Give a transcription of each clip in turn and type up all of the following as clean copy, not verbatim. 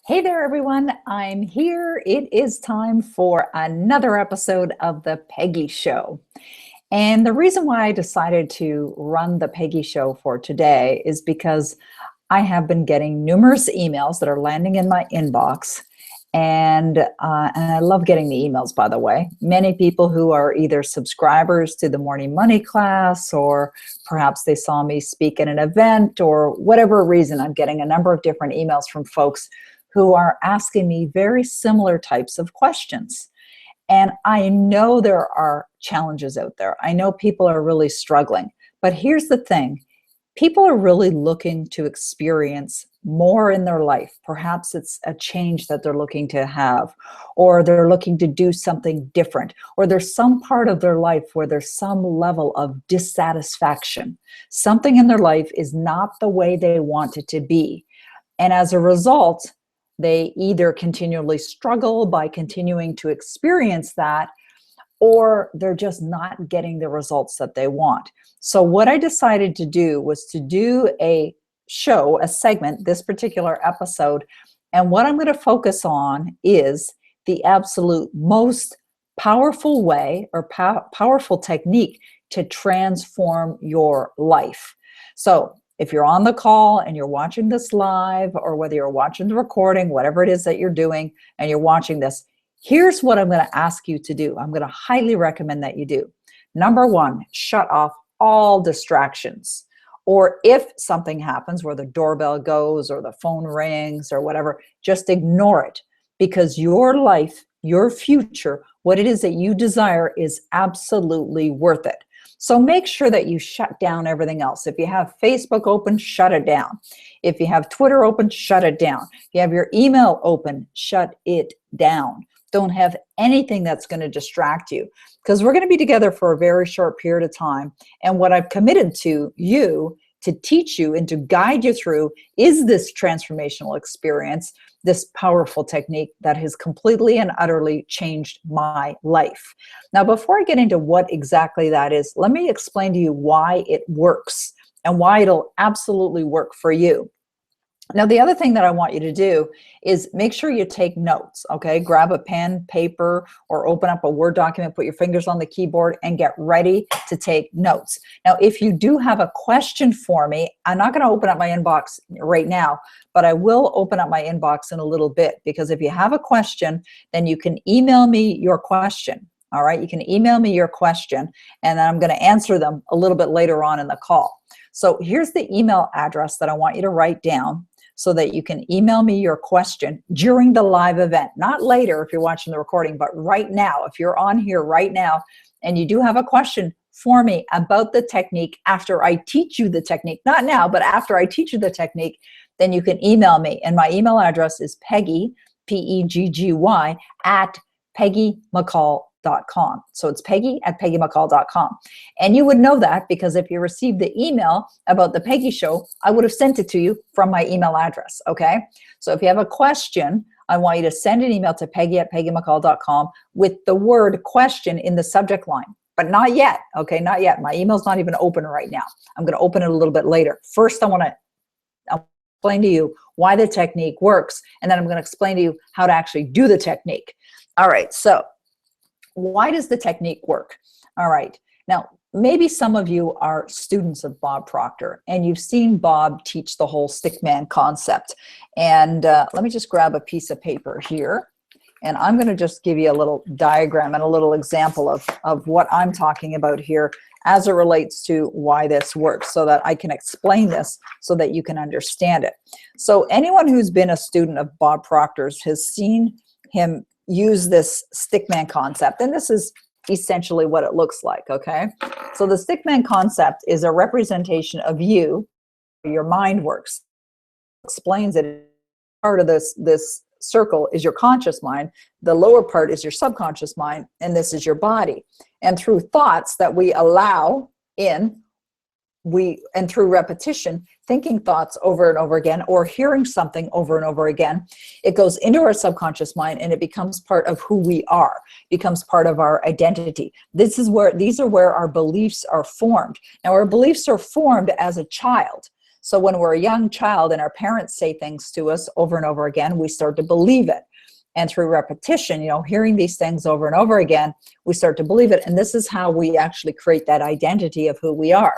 Hey there, everyone. I'm here. It is time for another episode of The Peggy Show. And the reason why I decided to run The Peggy Show for today is because I have been getting numerous emails that are landing in my inbox. And I love getting the emails, by the way. Many people who are either subscribers to the Morning Money class, or perhaps they saw me speak at an event, or whatever reason, I'm getting a number of different emails from folks who are asking me very similar types of questions. And I know there are challenges out there. I know people are really struggling. But here's the thing. People are really looking to experience more in their life. Perhaps it's a change that they're looking to have, or they're looking to do something different, or there's some part of their life where there's some level of dissatisfaction. Something in their life is not the way they want it to be. And as a result, they either continually struggle by continuing to experience that, or they're just not getting the results that they want. So what I decided to do was to do a show, a segment, this particular episode, and what I'm going to focus on is the absolute most powerful way or powerful technique to transform your life. So if you're on the call and you're watching this live, or whether you're watching the recording, whatever it is that you're doing and you're watching this, here's what I'm going to ask you to do. I'm going to highly recommend that you do. Number one, shut off all distractions. Or if something happens where the doorbell goes or the phone rings or whatever, just ignore it, because your life, your future, what it is that you desire is absolutely worth it. So make sure that you shut down everything else. If you have Facebook open, shut it down. If you have Twitter open, shut it down. If you have your email open, shut it down. Don't have anything that's going to distract you, because we're going to be together for a very short period of time. And what I've committed to you to teach you and to guide you through is this transformational experience, this powerful technique that has completely and utterly changed my life. Now, before I get into what exactly that is, let me explain to you why it works and why it'll absolutely work for you. Now, the other thing that I want you to do is make sure you take notes, okay? Grab a pen, paper, or open up a Word document, put your fingers on the keyboard, and get ready to take notes. Now, if you do have a question for me, I'm not going to open up my inbox right now, but I will open up my inbox in a little bit, because if you have a question, then you can email me your question. All right, you can email me your question, and then I'm going to answer them a little bit later on in the call. So here's the email address that I want you to write down, so that you can email me your question during the live event, not later if you're watching the recording, but right now. If you're on here right now and you do have a question for me about the technique after I teach you the technique, not now, but after I teach you the technique, then you can email me. And my email address is Peggy, P-E-G-G-Y, at PeggyMcCall.com. So it's Peggy at PeggyMcCall.com. And you would know that because if you received the email about the Peggy Show, I would have sent it to you from my email address, okay? So if you have a question, I want you to send an email to Peggy at PeggyMcCall.com with the word question in the subject line. But not yet, okay? Not yet. My email's not even open right now. I'm going to open it a little bit later. First, I want to explain to you why the technique works, and then I'm going to explain to you how to actually do the technique. All right, so why does the technique work? All right. Now, maybe some of you are students of Bob Proctor, and you've seen Bob teach the whole stickman concept. And let me just grab a piece of paper here. And I'm going to just give you a little diagram and a little example of what I'm talking about here as it relates to why this works, so that I can explain this so that you can understand it. So anyone who's been a student of Bob Proctor's has seen him use this stickman concept, and this is essentially what it looks like, okay? So the stickman concept is a representation of you, your mind works. Explains it. Part of this circle is your conscious mind, the lower part is your subconscious mind, and this is your body. And through thoughts that we allow in, and through repetition, thinking thoughts over and over again, or hearing something over and over again, it goes into our subconscious mind and it becomes part of who we are, becomes part of our identity. These are where our beliefs are formed. Now, our beliefs are formed as a child. So when we're a young child and our parents say things to us over and over again, we start to believe it. And through repetition, hearing these things over and over again, we start to believe it. And this is how we actually create that identity of who we are.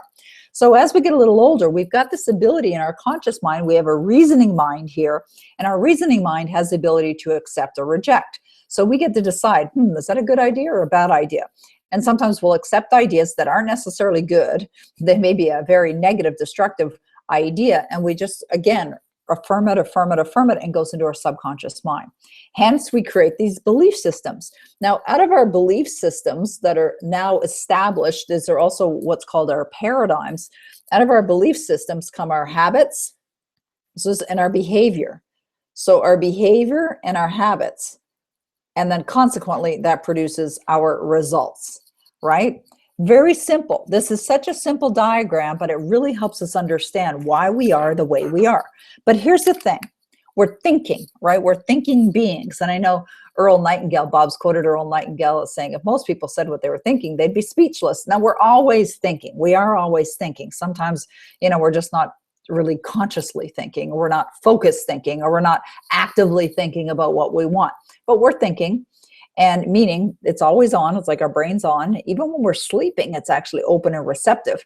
So as we get a little older, we've got this ability in our conscious mind. We have a reasoning mind here, and our reasoning mind has the ability to accept or reject. So we get to decide, is that a good idea or a bad idea? And sometimes we'll accept ideas that aren't necessarily good. They may be a very negative, destructive idea, and we just, again, affirm it, and it goes into our subconscious mind. Hence, we create these belief systems. Now, out of our belief systems that are now established, is there also what's called our paradigms. Out of our belief systems come our habits and our behavior. So our behavior and our habits, and then consequently, that produces our results, right? Very simple. This is such a simple diagram, but it really helps us understand why we are the way we are. But here's the thing. We're thinking, right? We're thinking beings. And I know Earl Nightingale, Bob's quoted Earl Nightingale as saying, if most people said what they were thinking, they'd be speechless. Now, we're always thinking. We are always thinking. Sometimes, we're just not really consciously thinking, or we're not focused thinking, or we're not actively thinking about what we want. But we're thinking. And meaning it's always on. It's like our brain's on. Even when we're sleeping, it's actually open and receptive.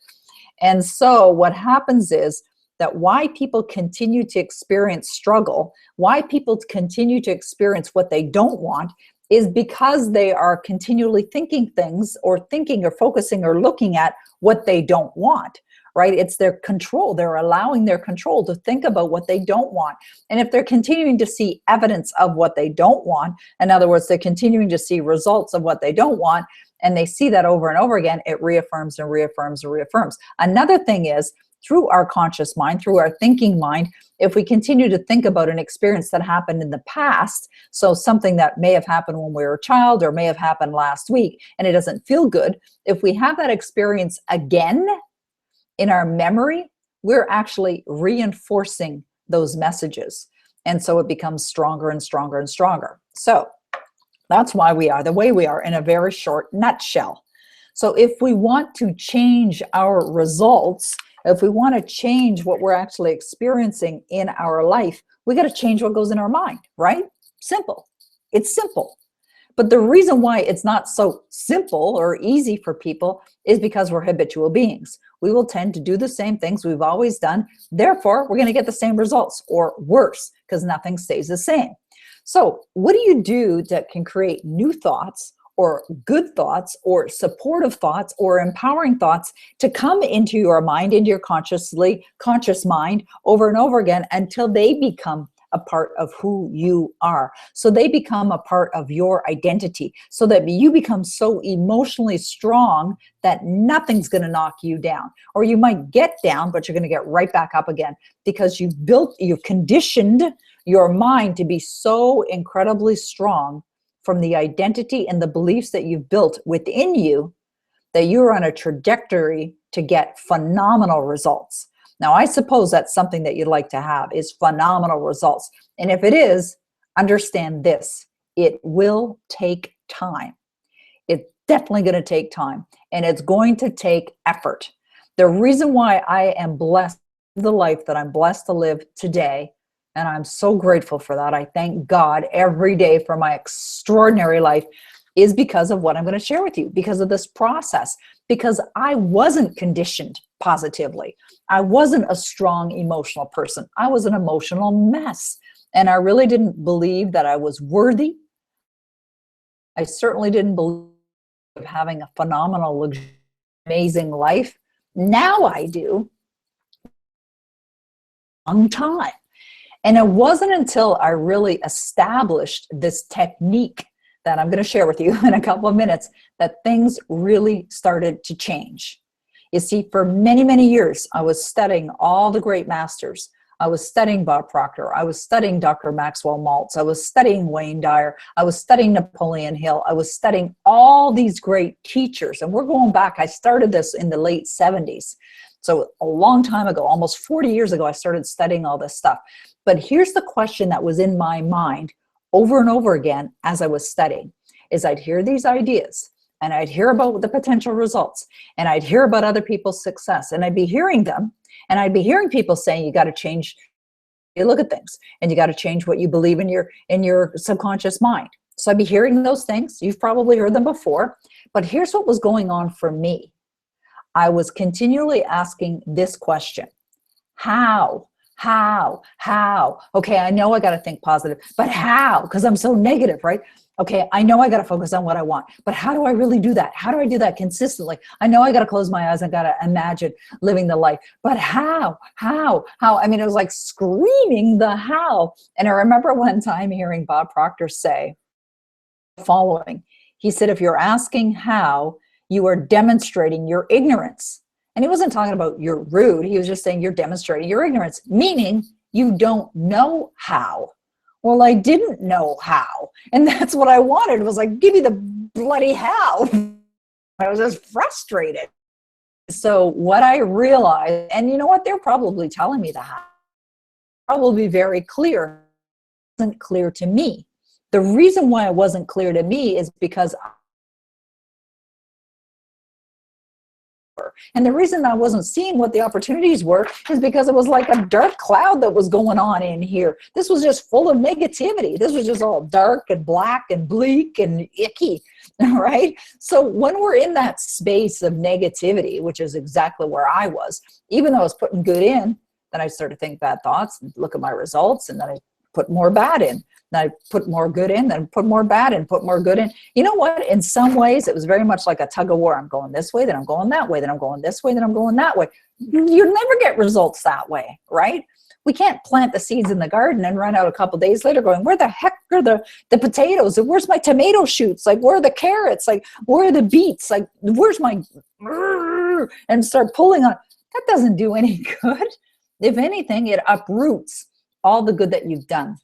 And so what happens is that why people continue to experience struggle, why people continue to experience what they don't want, is because they are continually thinking things, or thinking or focusing or looking at what they don't want. Right? It's their control. They're allowing their control to think about what they don't want. And if they're continuing to see evidence of what they don't want, in other words, they're continuing to see results of what they don't want, and they see that over and over again, it reaffirms and reaffirms and reaffirms. Another thing is, through our conscious mind, through our thinking mind, if we continue to think about an experience that happened in the past, so something that may have happened when we were a child or may have happened last week, and it doesn't feel good, if we have that experience again, in our memory, we're actually reinforcing those messages. And so it becomes stronger and stronger and stronger. So that's why we are the way we are in a very short nutshell. So if we want to change our results, if we want to change what we're actually experiencing in our life, we got to change what goes in our mind, right? Simple. It's simple. But the reason why it's not so simple or easy for people is because we're habitual beings. We will tend to do the same things we've always done. Therefore, we're going to get the same results, or worse, because nothing stays the same. So what do you do that can create new thoughts, or good thoughts, or supportive thoughts, or empowering thoughts to come into your mind, into your conscious mind over and over again until they become a part of who you are. So they become a part of your identity, so that you become so emotionally strong that nothing's going to knock you down. Or you might get down, but you're going to get right back up again, because you've conditioned your mind to be so incredibly strong from the identity and the beliefs that you've built within you, that you're on a trajectory to get phenomenal results. Now, I suppose that's something that you'd like to have, is phenomenal results. And if it is, understand this: it will take time. It's definitely going to take time, and it's going to take effort. The reason why I am blessed with the life that I'm blessed to live today, and I'm so grateful for that, I thank God every day for my extraordinary life, is because of what I'm going to share with you, because of this process, because I wasn't conditioned positively. I wasn't a strong emotional person. I was an emotional mess. And I really didn't believe that I was worthy. I certainly didn't believe of having a phenomenal, amazing life. Now I do. Long time. And it wasn't until I really established this technique that I'm going to share with you in a couple of minutes that things really started to change. You see, for many, many years, I was studying all the great masters. I was studying Bob Proctor. I was studying Dr. Maxwell Maltz. I was studying Wayne Dyer. I was studying Napoleon Hill. I was studying all these great teachers. And we're going back. I started this in the late 70s. So a long time ago, almost 40 years ago, I started studying all this stuff. But here's the question that was in my mind over and over again as I was studying, is I'd hear these ideas. and I'd hear about the potential results, and I'd hear about other people's success, and I'd be hearing them, and I'd be hearing people saying, you got to change, you look at things, and you got to change what you believe in your subconscious mind. So I'd be hearing those things. You've probably heard them before, but here's what was going on for me. I was continually asking this question: how? Okay, I know I got to think positive, but how? Because I'm so negative, right? Okay, I know I got to focus on what I want, but how do I really do that? How do I do that consistently? I know I got to close my eyes and got to imagine living the life, but how? I mean, it was like screaming the how. And I remember one time hearing Bob Proctor say the following. He said, if you're asking how, you are demonstrating your ignorance. And he wasn't talking about you're rude. He was just saying you're demonstrating your ignorance, meaning you don't know how. Well, I didn't know how. And that's what I wanted. It was like, give me the bloody how. I was just frustrated. So what I realized, and you know what? They're probably telling me the how. Probably very clear. It wasn't clear to me. The reason why it wasn't clear to me is because and the reason I wasn't seeing what the opportunities were is because it was like a dark cloud that was going on in here. This was just full of negativity. This was just all dark and black and bleak and icky, right? So when we're in that space of negativity, which is exactly where I was, even though I was putting good in, then I started to think bad thoughts and look at my results, and then I put more bad in. Then I put more good in, then put more bad in, put more good in. You know what? In some ways, it was very much like a tug of war. I'm going this way, then I'm going that way, then I'm going this way, then I'm going that way. You never get results that way, right? We can't plant the seeds in the garden and run out a couple days later going, where the heck are the potatoes? Where's my tomato shoots? Like, where are the carrots? Like, where are the beets? Like, where's my... And start pulling on. That doesn't do any good. If anything, it uproots all the good that you've done.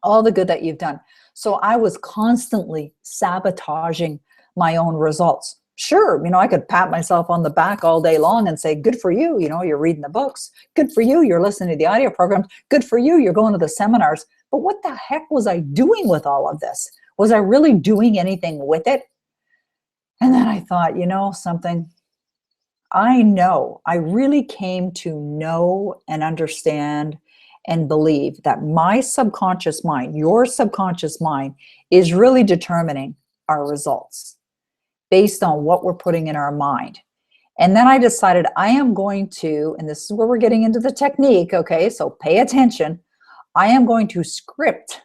All the good that you've done. So I was constantly sabotaging my own results. Sure, I could pat myself on the back all day long and say, good for you, you're reading the books. Good for you, you're listening to the audio programs. Good for you, you're going to the seminars. But what the heck was I doing with all of this? Was I really doing anything with it? And then I thought, something, I really came to know and understand and believe that my subconscious mind, your subconscious mind, is really determining our results based on what we're putting in our mind. And then I decided I am going to, and this is where we're getting into the technique, okay, so pay attention. I am going to script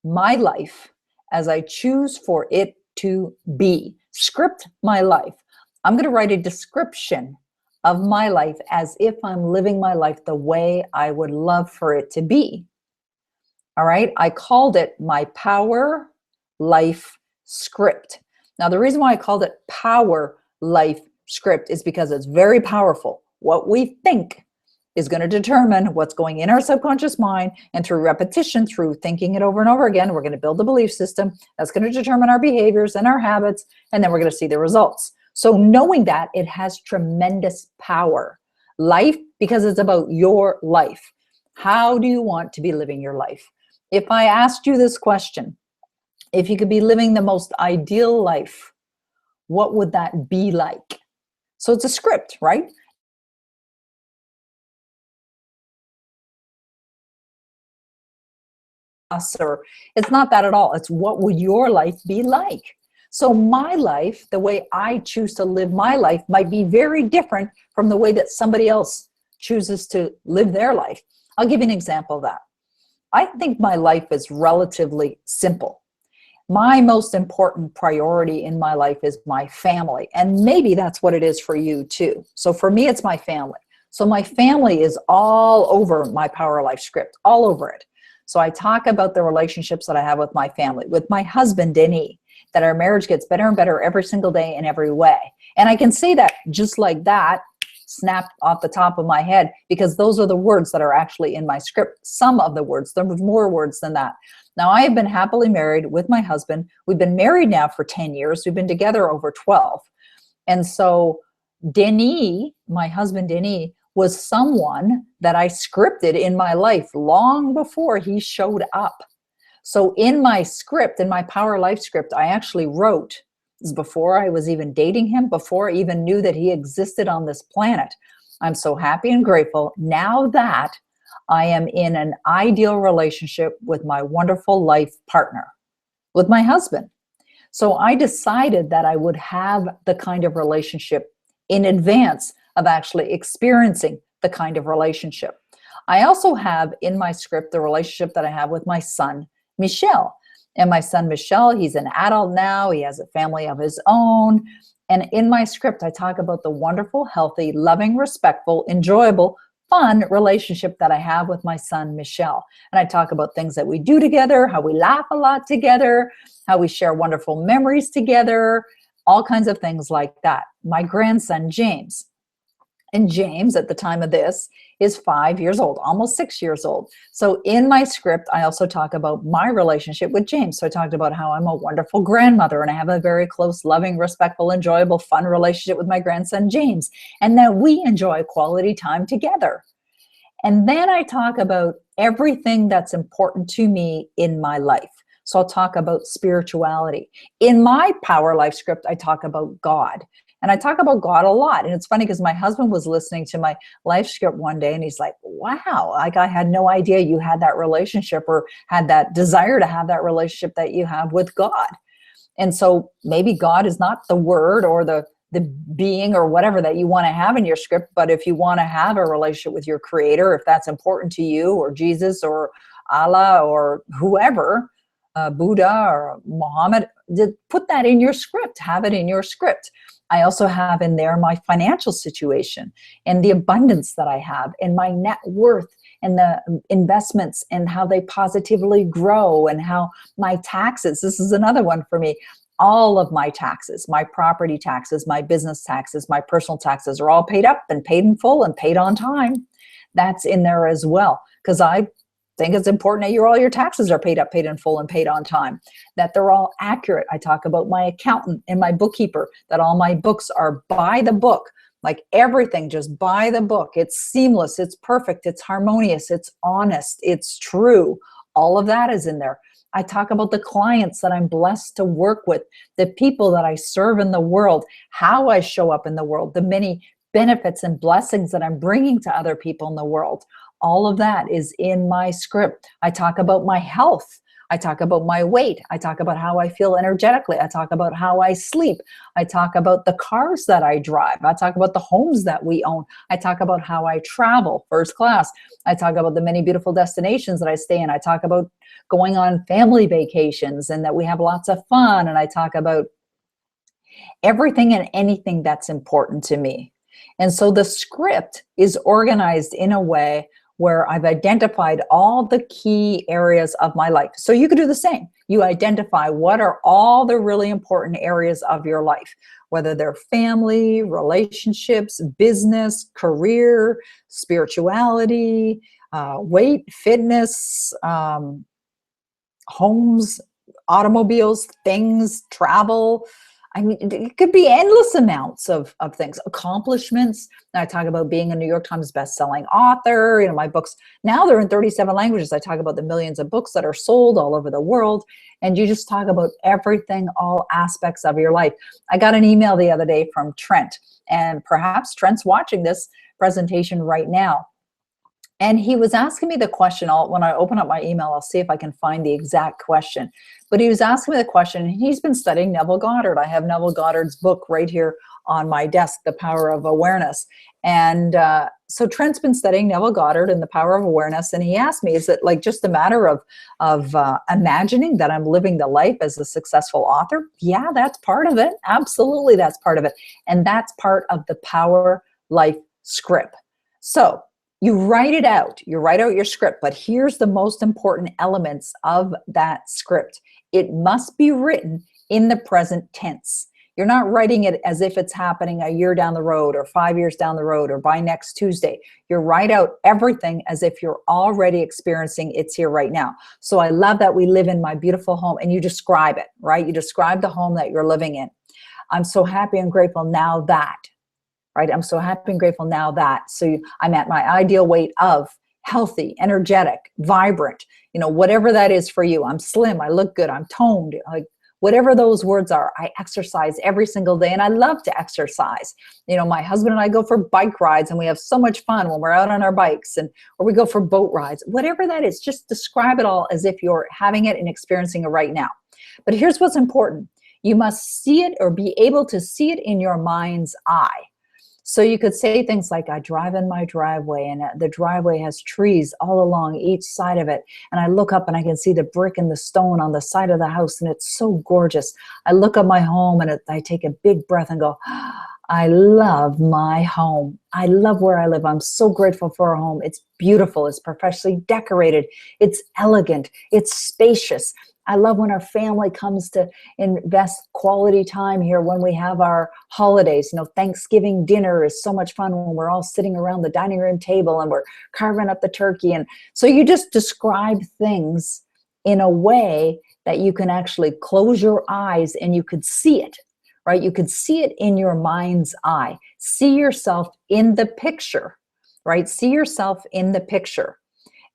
my life as I choose for it to be. Script my life. I'm going to write a description of my life as if I'm living my life the way I would love for it to be. All right. I called it my Power Life Script. Now, the reason why I called it Power Life Script is because it's very powerful. What we think is going to determine what's going in our subconscious mind, and through repetition, through thinking it over and over again, we're going to build a belief system that's going to determine our behaviors and our habits, and then we're going to see the results. So knowing that, it has tremendous power. Life, because it's about your life. How do you want to be living your life? If I asked you this question, if you could be living the most ideal life, what would that be like? So it's a script, right? Or it's not that at all. It's what would your life be like? So my life, the way I choose to live my life, might be very different from the way that somebody else chooses to live their life. I'll give you an example of that. I think my life is relatively simple. My most important priority in my life is my family. And maybe that's what it is for you too. So for me, it's my family. So my family is all over my Power Life script, all over it. So I talk about the relationships that I have with my family, with my husband, Denis, that our marriage gets better and better every single day in every way. And I can say that just like that, snapped off the top of my head, because those are the words that are actually in my script. Some of the words, there were more words than that. Now, I have been happily married with my husband. We've been married now for 10 years. We've been together over 12. And so Denis, my husband Denis, was someone that I scripted in my life long before he showed up. So in my script, in my Power Life script, I actually wrote This is before I was even dating him, before I even knew that he existed on this planet. I'm so happy and grateful now that I am in an ideal relationship with my wonderful life partner, with my husband. So I decided that I would have the kind of relationship in advance of actually experiencing the kind of relationship. I also have in my script the relationship that I have with my son, Michel. And my son, Michel, he's an adult now. He has a family of his own. And in my script, I talk about the wonderful, healthy, loving, respectful, enjoyable, fun relationship that I have with my son, Michel. And I talk about things that we do together, how we laugh a lot together, how we share wonderful memories together, all kinds of things like that. My grandson, James. And James, at the time of this, is 5 years old, almost 6 years old. So in my script, I also talk about my relationship with James. So I talked about how I'm a wonderful grandmother and I have a very close, loving, respectful, enjoyable, fun relationship with my grandson, James, and that we enjoy quality time together. And then I talk about everything that's important to me in my life. So I'll talk about spirituality. In my Power Life script, I talk about God. And I talk about God a lot. And it's funny because my husband was listening to my life script one day and he's like, wow, like I had no idea you had that relationship or had that desire to have that relationship that you have with God. And so maybe God is not the word or the being or whatever that you want to have in your script. But if you want to have a relationship with your creator, if that's important to you or Jesus or Allah or whoever, Buddha or Muhammad, put that in your script, have it in your script. I also have in there my financial situation and the abundance that I have and my net worth and the investments and how they positively grow and how my taxes, this is another one for me, all of my taxes, my property taxes, my business taxes, my personal taxes are all paid up and paid in full and paid on time. That's in there as well because I think it's important that all your taxes are paid up, paid in full, and paid on time, that they're all accurate. I talk about my accountant and my bookkeeper, that all my books are by the book, like everything just by the book. It's seamless, it's perfect, it's harmonious, it's honest, it's true. All of that is in there. I talk about the clients that I'm blessed to work with, the people that I serve in the world, how I show up in the world, the many benefits and blessings that I'm bringing to other people in the world. All of that is in my script. I talk about my health. I talk about my weight. I talk about how I feel energetically. I talk about how I sleep. I talk about the cars that I drive. I talk about the homes that we own. I talk about how I travel first class. I talk about the many beautiful destinations that I stay in. I talk about going on family vacations and that we have lots of fun. And I talk about everything and anything that's important to me. And so the script is organized in a way where I've identified all the key areas of my life. So you could do the same. You identify what are all the really important areas of your life, whether they're family, relationships, business, career, spirituality, weight, fitness, homes, automobiles, things, travel. I mean, it could be endless amounts of things, accomplishments. I talk about being a New York Times bestselling author. You know, my books, now they're in 37 languages. I talk about the millions of books that are sold all over the world. And you just talk about everything, all aspects of your life. I got an email the other day from Trent, and perhaps Trent's watching this presentation right now. And he was asking me the question, when I open up my email, I'll see if I can find the exact question. But he was asking me the question, and he's been studying Neville Goddard. I have Neville Goddard's book right here on my desk, The Power of Awareness. And so Trent's been studying Neville Goddard and The Power of Awareness. And he asked me, is it like just a matter of imagining that I'm living the life as a successful author? Yeah, that's part of it. Absolutely, that's part of it. And that's part of the Power Life script. So you write it out. You write out your script, but here's the most important elements of that script. It must be written in the present tense. You're not writing it as if it's happening a year down the road or 5 years down the road or by next Tuesday. You write out everything as if you're already experiencing it's here right now. So I love that we live in my beautiful home, and you describe it, right? You describe the home that you're living in. I'm so happy and grateful now that. Right? I'm so happy and grateful now that. So I'm at my ideal weight of healthy, energetic, vibrant, you know, whatever that is for you. I'm slim, I look good, I'm toned, like whatever those words are. I exercise every single day, and I love to exercise. You know, my husband and I go for bike rides, and we have so much fun when we're out on our bikes, or we go for boat rides. Whatever that is, just describe it all as if you're having it and experiencing it right now. But here's what's important. You must see it or be able to see it in your mind's eye. So you could say things like, I drive in my driveway, and the driveway has trees all along each side of it. And I look up and I can see the brick and the stone on the side of the house, and it's so gorgeous. I look at my home and I take a big breath and go, I love my home. I love where I live. I'm so grateful for our home. It's beautiful. It's professionally decorated. It's elegant. It's spacious. I love when our family comes to invest quality time here when we have our holidays. You know, Thanksgiving dinner is so much fun when we're all sitting around the dining room table and we're carving up the turkey. And so you just describe things in a way that you can actually close your eyes and you could see it, right? You could see it in your mind's eye. See yourself in the picture, right? See yourself in the picture.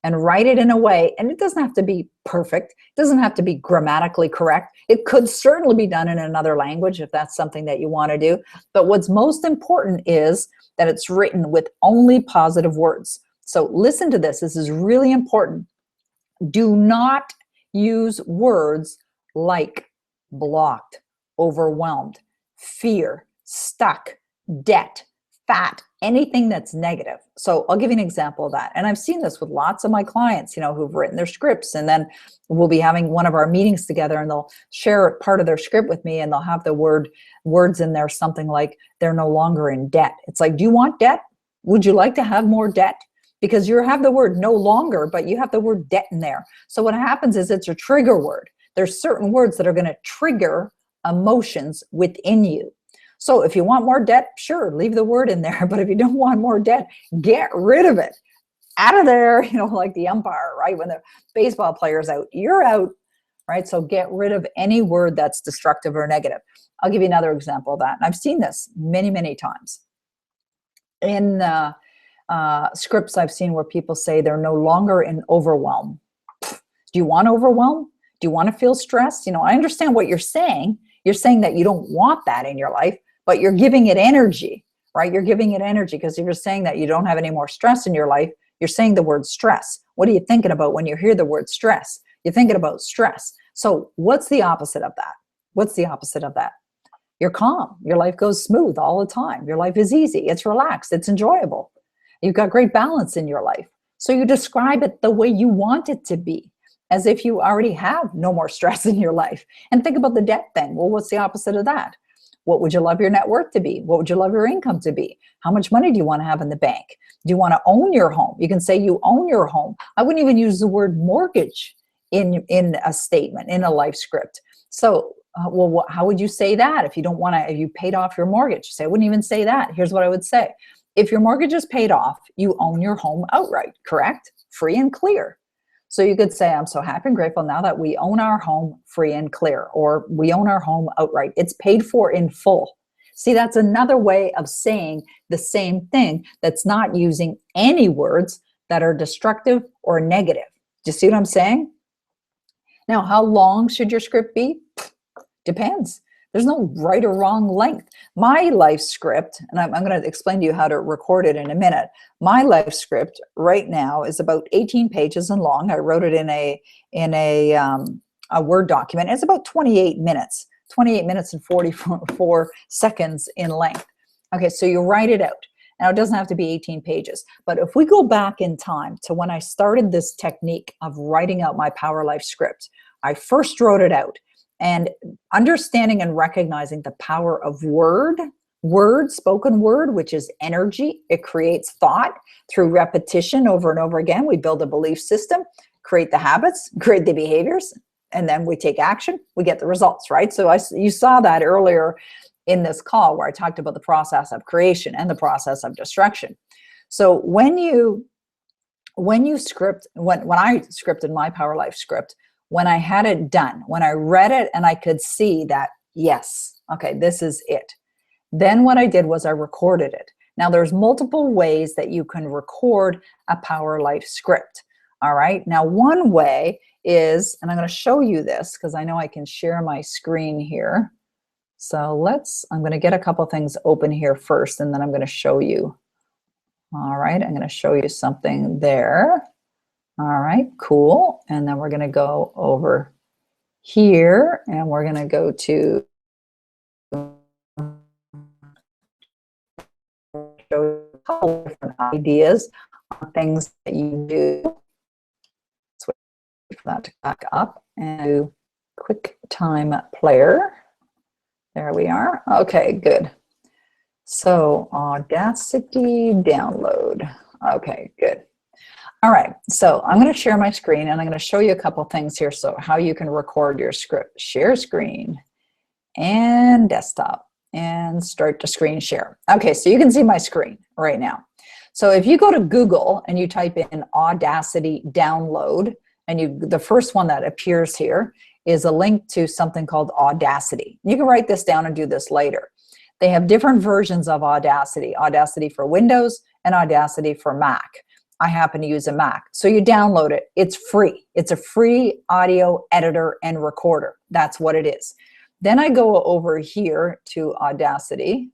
And write it in a way, and it doesn't have to be perfect. It doesn't have to be grammatically correct. It could certainly be done in another language if that's something that you want to do. But what's most important is that it's written with only positive words. So listen to this. This is really important. Do not use words like blocked, overwhelmed, fear, stuck, debt, fat, anything that's negative. So I'll give you an example of that. And I've seen this with lots of my clients, you know, who've written their scripts, and then we'll be having one of our meetings together and they'll share part of their script with me, and they'll have the words in there, something like they're no longer in debt. It's like, do you want debt? Would you like to have more debt? Because you have the word no longer, but you have the word debt in there. So what happens is it's a trigger word. There's certain words that are going to trigger emotions within you. So if you want more debt, sure, leave the word in there. But if you don't want more debt, get rid of it. Out of there, you know, like the umpire, right? When the baseball player's out, you're out, right? So get rid of any word that's destructive or negative. I'll give you another example of that. And I've seen this many, many times. In scripts I've seen where people say they're no longer in overwhelm. Do you want overwhelm? Do you want to feel stressed? You know, I understand what you're saying. You're saying that you don't want that in your life, but you're giving it energy, right? You're giving it energy, because if you're saying that you don't have any more stress in your life, you're saying the word stress. What are you thinking about when you hear the word stress? You're thinking about stress. So what's the opposite of that? What's the opposite of that? You're calm. Your life goes smooth all the time. Your life is easy. It's relaxed. It's enjoyable. You've got great balance in your life. So you describe it the way you want it to be, as if you already have no more stress in your life. And think about the debt thing. Well, what's the opposite of that? What would you love your net worth to be? What would you love your income to be? How much money do you want to have in the bank? Do you want to own your home? You can say you own your home. I wouldn't even use the word mortgage in a statement, in a life script. So, well, how would you say that if you don't want to, if you paid off your mortgage? Say, I wouldn't even say that. Here's what I would say. If your mortgage is paid off, you own your home outright, correct? Free and clear. So you could say, I'm so happy and grateful now that we own our home free and clear, or we own our home outright. It's paid for in full. See, that's another way of saying the same thing that's not using any words that are destructive or negative. Do you see what I'm saying? Now, how long should your script be? Depends. There's no right or wrong length. My life script, and I'm going to explain to you how to record it in a minute. My life script right now is about 18 pages and long. I wrote it in a Word document. It's about 28 minutes and 44 seconds in length. Okay, so you write it out. Now, it doesn't have to be 18 pages, but if we go back in time to when I started this technique of writing out my Power Life script, I first wrote it out. And understanding and recognizing the power of spoken word, which is energy. It creates thought through repetition over and over again. We build a belief system, create the habits, create the behaviors, and then we take action. We get the results, right? So you saw that earlier in this call where I talked about the process of creation and the process of destruction. So when I scripted my Power Life script, when I had it done, when I read it and I could see that, yes, okay, this is it. Then what I did was I recorded it. Now there's multiple ways that you can record a Power Life script. All right. Now, one way is, and I'm going to show you this because I know I can share my screen here. So I'm going to get a couple things open here first, and then I'm going to show you. All right. I'm going to show you something there. All right, cool. And then we're going to go over here, and we're going to go to show you a couple different ideas on things that you do. Let's wait for that to back up and do QuickTime Player. There we are. Okay, good. So Audacity download. Okay, good. All right, so I'm going to share my screen, and I'm going to show you a couple things here. So how you can record your script. Share screen and desktop and start to screen share. Okay, so you can see my screen right now. So if you go to Google and you type in Audacity download, and the first one that appears here is a link to something called Audacity. You can write this down and do this later. They have different versions of Audacity. Audacity for Windows and Audacity for Mac. I happen to use a Mac. So you download it. It's free. It's a free audio editor and recorder. That's what it is. Then I go over here to Audacity,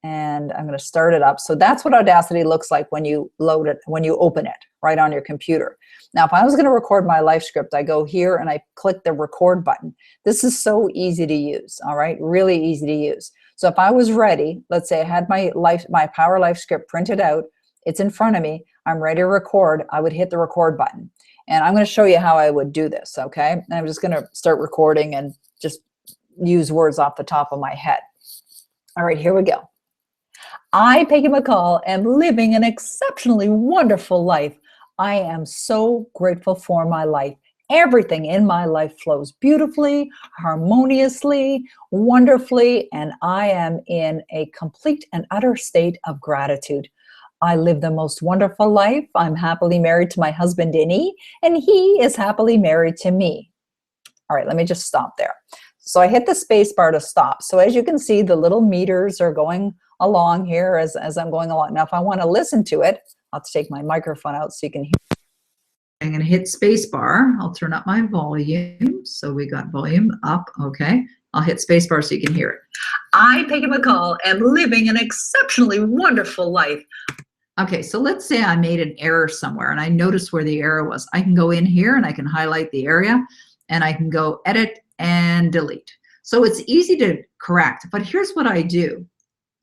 and I'm going to start it up. So that's what Audacity looks like when you load it, when you open it right on your computer. Now, if I was going to record my life script, I go here and I click the record button. This is so easy to use. All right, really easy to use. So if I was ready, let's say I had my Power Life script printed out, it's in front of me, I'm ready to record, I would hit the record button. And I'm going to show you how I would do this, okay? And I'm just going to start recording and just use words off the top of my head. All right, here we go. I, Peggy McCall, am living an exceptionally wonderful life. I am so grateful for my life. Everything in my life flows beautifully, harmoniously, wonderfully, and I am in a complete and utter state of gratitude. I live the most wonderful life. I'm happily married to my husband, Denny, and he is happily married to me. All right, let me just stop there. So I hit the space bar to stop. So as you can see, the little meters are going along here as I'm going along. Now, if I want to listen to it, I'll have to take my microphone out so you can hear. I'm going to hit space bar. I'll turn up my volume. So we got volume up. Okay. I'll hit space bar so you can hear it. I, Peggy McCall, am living an exceptionally wonderful life. Okay, so let's say I made an error somewhere and I noticed where the error was. I can go in here and I can highlight the area and I can go edit and delete. So it's easy to correct, but here's what I do.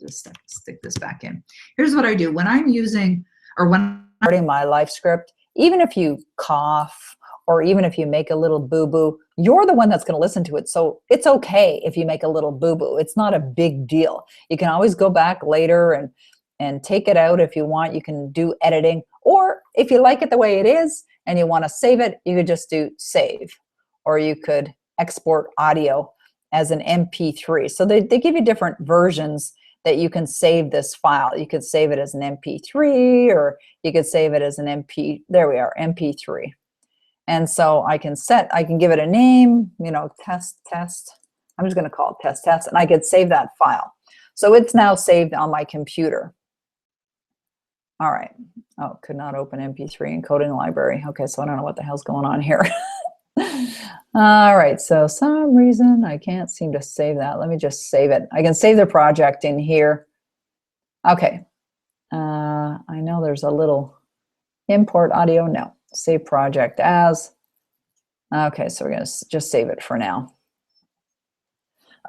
Just stick this back in. Here's what I do when I'm using, or when I'm recording my life script, even if you cough or even if you make a little boo-boo, you're the one that's going to listen to it. So it's okay if you make a little boo-boo. It's not a big deal. You can always go back later and take it out if you want. You can do editing, or if you like it the way it is and you want to save it, you could just do save, or you could export audio as an MP3. So they give you different versions that you can save this file. You could save it as an MP3, or you could save it as an there we are, MP3. And so I can give it a name, you know, test. I'm just going to call it test, and I could save that file. So it's now saved on my computer. All right. Oh, could not open MP3 encoding library. Okay, so I don't know what the hell's going on here. All right, so some reason I can't seem to save that. Let me just save it. I can save the project in here. Okay. I know there's a little import audio. No, save project as. Okay, so we're going to just save it for now.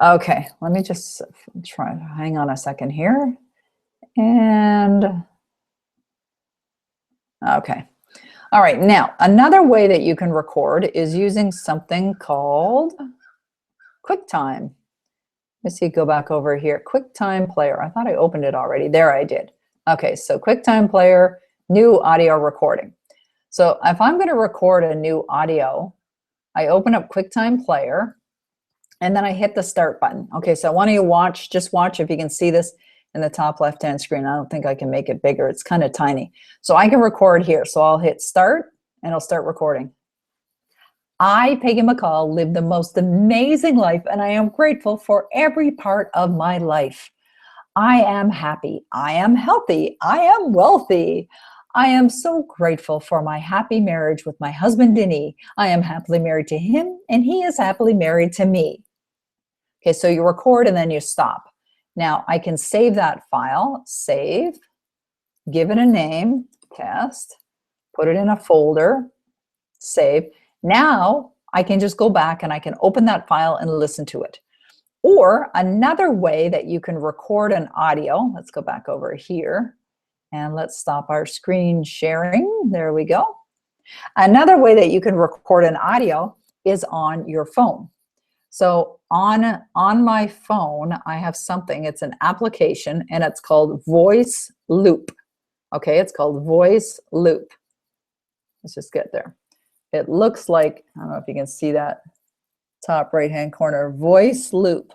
Okay, let me just try, hang on a second here. And okay. All right, now another way that you can record is using something called QuickTime. Let's see, go back over here. QuickTime Player. I thought I opened it already. There I did. Okay, so QuickTime Player, new audio recording. So if I'm going to record a new audio, I open up QuickTime Player, and then I hit the start button. Okay, so I want you to just watch if you can see this in the top left-hand screen. I don't think I can make it bigger. It's kind of tiny. So I can record here. So I'll hit start and it'll start recording. I, Peggy McCall, live the most amazing life, and I am grateful for every part of my life. I am happy. I am healthy. I am wealthy. I am so grateful for my happy marriage with my husband, Denis. I am happily married to him, and he is happily married to me. Okay, so you record and then you stop. Now I can save that file, save, give it a name, test, put it in a folder, save. Now I can just go back and I can open that file and listen to it. Or another way that you can record an audio, let's go back over here and let's stop our screen sharing. There we go. Another way that you can record an audio is on your phone. So on my phone, I have something, it's an application and it's called Voice Loop. Okay, it's called Voice Loop. Let's just get there. It looks like, I don't know if you can see that top right-hand corner, Voice Loop.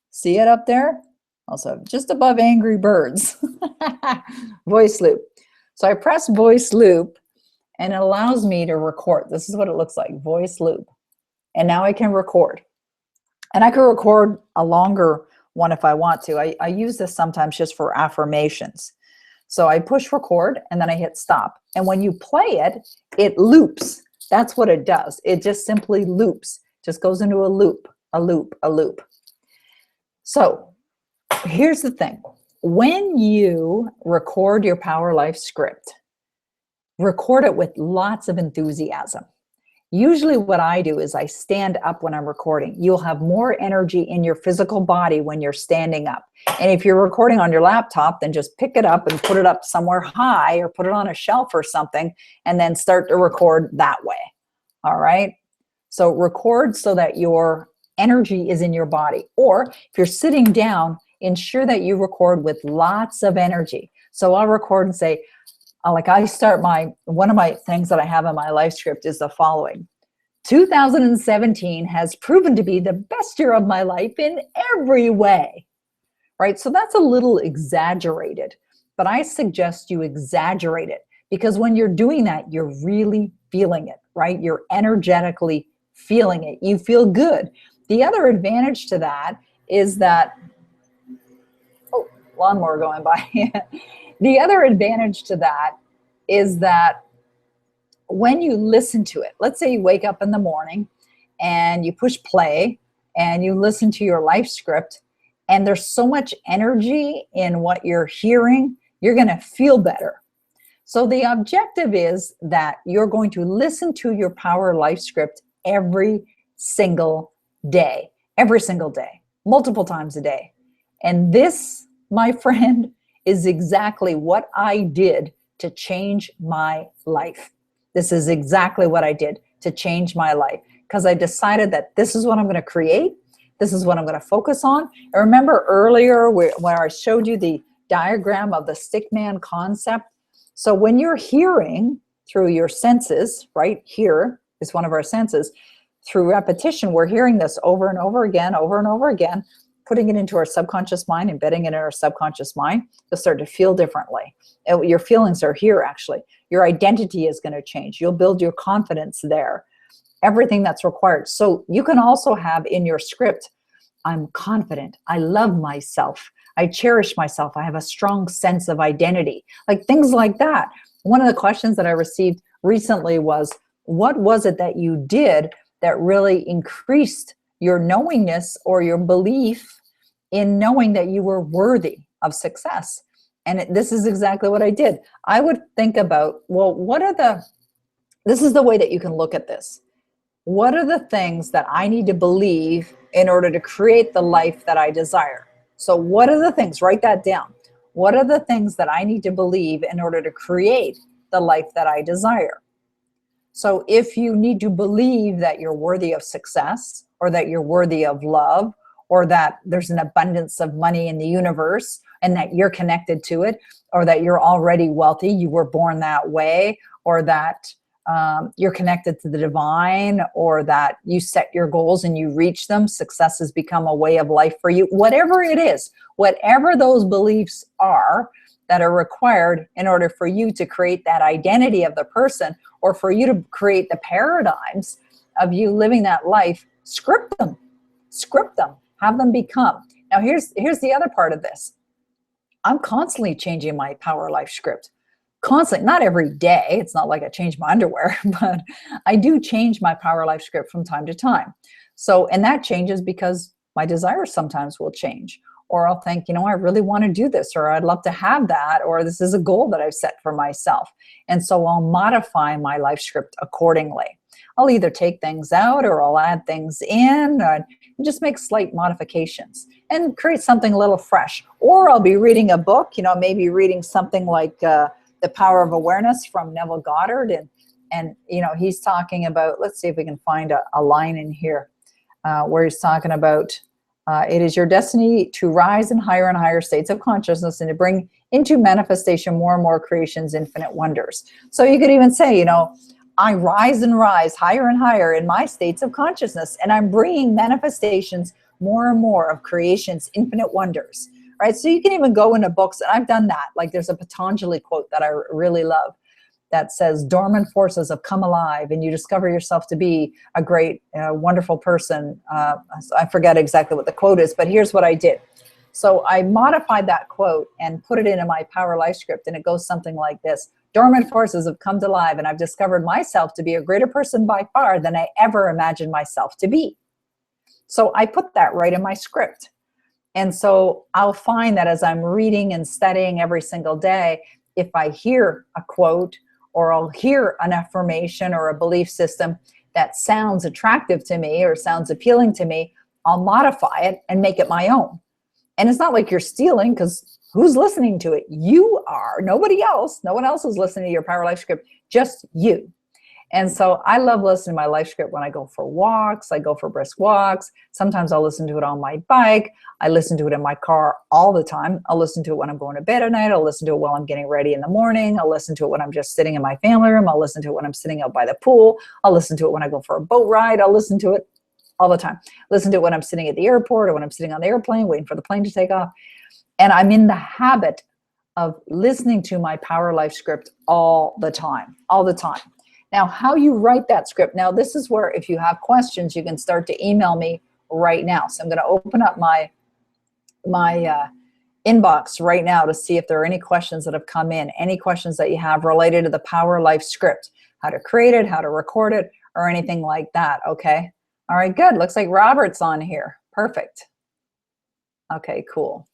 See it up there? Also just above Angry Birds. Voice Loop. So I press Voice Loop and it allows me to record. This is what it looks like, Voice Loop. And now I can record. And I can record a longer one if I want to. I use this sometimes just for affirmations. So I push record and then I hit stop. And when you play it, it loops. That's what it does. It just simply loops. Just goes into a loop, a loop, a loop. So here's the thing. When you record your Power Life script, record it with lots of enthusiasm. Usually what I do is I stand up when I'm recording. You'll have more energy in your physical body when you're standing up. And if you're recording on your laptop, then just pick it up and put it up somewhere high or put it on a shelf or something and then start to record that way. All right? So record so that your energy is in your body. Or if you're sitting down, ensure that you record with lots of energy. So I'll record and say, like I start one of my things that I have in my life script is the following. 2017 has proven to be the best year of my life in every way, right? So that's a little exaggerated, but I suggest you exaggerate it because when you're doing that, you're really feeling it, right? You're energetically feeling it. You feel good. The other advantage to that is that, oh, lawnmower going by. The other advantage to that is that when you listen to it, let's say you wake up in the morning and you push play and you listen to your life script and there's so much energy in what you're hearing, you're going to feel better. So the objective is that you're going to listen to your Power Life script every single day, multiple times a day. And this, my friend, is exactly what I did to change my life. This is exactly what I did to change my life because I decided that this is what I'm going to create. This is what I'm going to focus on. I remember earlier where I showed you the diagram of the stickman concept. So when you're hearing through your senses, right here is one of our senses, through repetition, we're hearing this over and over again, putting it into our subconscious mind, embedding it in our subconscious mind, you'll start to feel differently. Your feelings are here, actually. Your identity is going to change. You'll build your confidence there. Everything that's required. So you can also have in your script, I'm confident. I love myself. I cherish myself. I have a strong sense of identity. Like things like that. One of the questions that I received recently was, what was it that you did that really increased your knowingness or your belief in knowing that you were worthy of success? And this is exactly what I did. I would think about, well, this is the way that you can look at this. What are the things that I need to believe in order to create the life that I desire? So what are the things, write that down. What are the things that I need to believe in order to create the life that I desire? So if you need to believe that you're worthy of success, or that you're worthy of love, or that there's an abundance of money in the universe and that you're connected to it, or that you're already wealthy, you were born that way, or that you're connected to the divine, or that you set your goals and you reach them, success has become a way of life for you, whatever it is, whatever those beliefs are that are required in order for you to create that identity of the person, or for you to create the paradigms of you living that life, script them, have them become. Now here's the other part of this. I'm constantly changing my Power Life script. constantly, not every day. It's not like I change my underwear, but I do change my Power Life script from time to time. So, and that changes because my desires sometimes will change. Or I'll think, I really want to do this, or I'd love to have that, or this is a goal that I've set for myself. And so I'll modify my life script accordingly. I'll either take things out or I'll add things in and just make slight modifications and create something a little fresh. Or I'll be reading a book, maybe reading something like The Power of Awareness from Neville Goddard. And he's talking about, let's see if we can find a line in here where he's talking about, it is your destiny to rise in higher and higher states of consciousness and to bring into manifestation more and more creation's infinite wonders. So you could even say, I rise and rise higher and higher in my states of consciousness, and I'm bringing manifestations more and more of creation's infinite wonders, right? So you can even go into books, and I've done that. Like there's a Patanjali quote that I really love that says, dormant forces have come alive and you discover yourself to be a great, wonderful person. I forget exactly what the quote is, but here's what I did. So I modified that quote and put it into my Power Life script, and it goes something like this. Dormant forces have come to life, and I've discovered myself to be a greater person by far than I ever imagined myself to be. So I put that right in my script. And so I'll find that as I'm reading and studying every single day, if I hear a quote or I'll hear an affirmation or a belief system that sounds attractive to me or sounds appealing to me, I'll modify it and make it my own. And it's not like you're stealing, because who's listening to it? You are. Nobody else. No one else is listening to your Power Life script, just you. And so I love listening to my life script when I go for walks. I go for brisk walks. Sometimes I'll listen to it on my bike. I listen to it in my car all the time. I'll listen to it when I'm going to bed at night. I'll listen to it while I'm getting ready in the morning. I'll listen to it when I'm just sitting in my family room. I'll listen to it when I'm sitting out by the pool. I'll listen to it when I go for a boat ride. I'll listen to it all the time. Listen to it when I'm sitting at the airport or when I'm sitting on the airplane waiting for the plane to take off. And I'm in the habit of listening to my Power Life script all the time. Now, how you write that script. Now, this is where if you have questions, you can start to email me right now. So I'm going to open up my inbox right now to see if there are any questions that have come in, any questions that you have related to the Power Life script, how to create it, how to record it, or anything like that. Okay. All right, good. Looks like Robert's on here. Perfect. Okay, cool.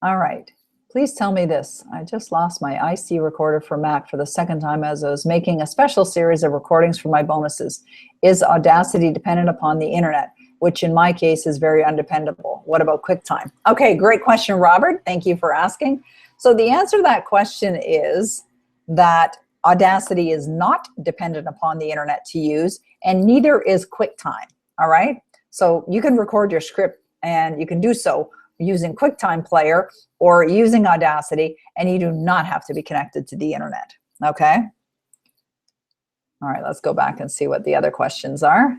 All right. Please tell me this. I just lost my IC recorder for Mac for the second time as I was making a special series of recordings for my bonuses. Is Audacity dependent upon the internet, which in my case is very undependable? What about QuickTime? Okay, great question, Robert. Thank you for asking. So the answer to that question is that Audacity is not dependent upon the internet to use, and neither is QuickTime. All right. So you can record your script, and you can do so using QuickTime Player or using Audacity, and you do not have to be connected to the internet. Okay. All right, let's go back and see what the other questions are.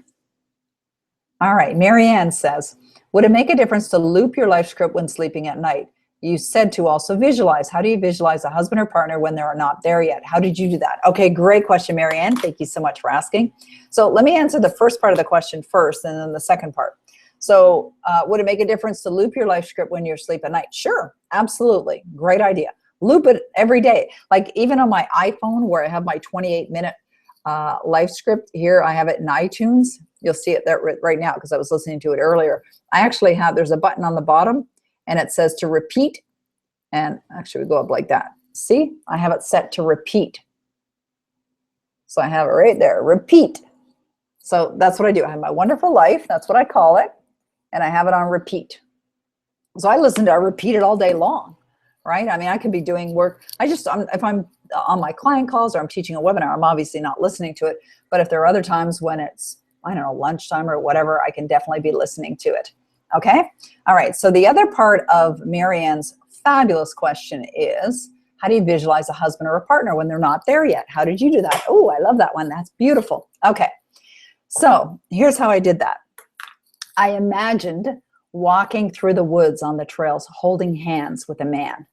All right, Marianne says, would it make a difference to loop your life script when sleeping at night? You said to also visualize. How do you visualize a husband or partner when they're not there yet? How did you do that? Okay, great question, Marianne. Thank you so much for asking. So let me answer the first part of the question first, and then the second part. So would it make a difference to loop your life script when you're asleep at night? Sure, absolutely. Great idea. Loop it every day. Like even on my iPhone where I have my 28-minute life script here, I have it in iTunes. You'll see it there right now because I was listening to it earlier. I actually have, there's a button on the bottom and it says to repeat. And actually we go up like that. See, I have it set to repeat. So I have it right there, repeat. So that's what I do. I have my wonderful life. That's what I call it. And I have it on repeat. So I repeat it all day long, right? I mean, I could be doing work. If I'm on my client calls or I'm teaching a webinar, I'm obviously not listening to it. But if there are other times when it's, I don't know, lunchtime or whatever, I can definitely be listening to it. Okay. All right. So the other part of Marianne's fabulous question is, how do you visualize a husband or a partner when they're not there yet? How did you do that? Oh, I love that one. That's beautiful. Okay. So here's how I did that. I imagined walking through the woods on the trails, holding hands with a man,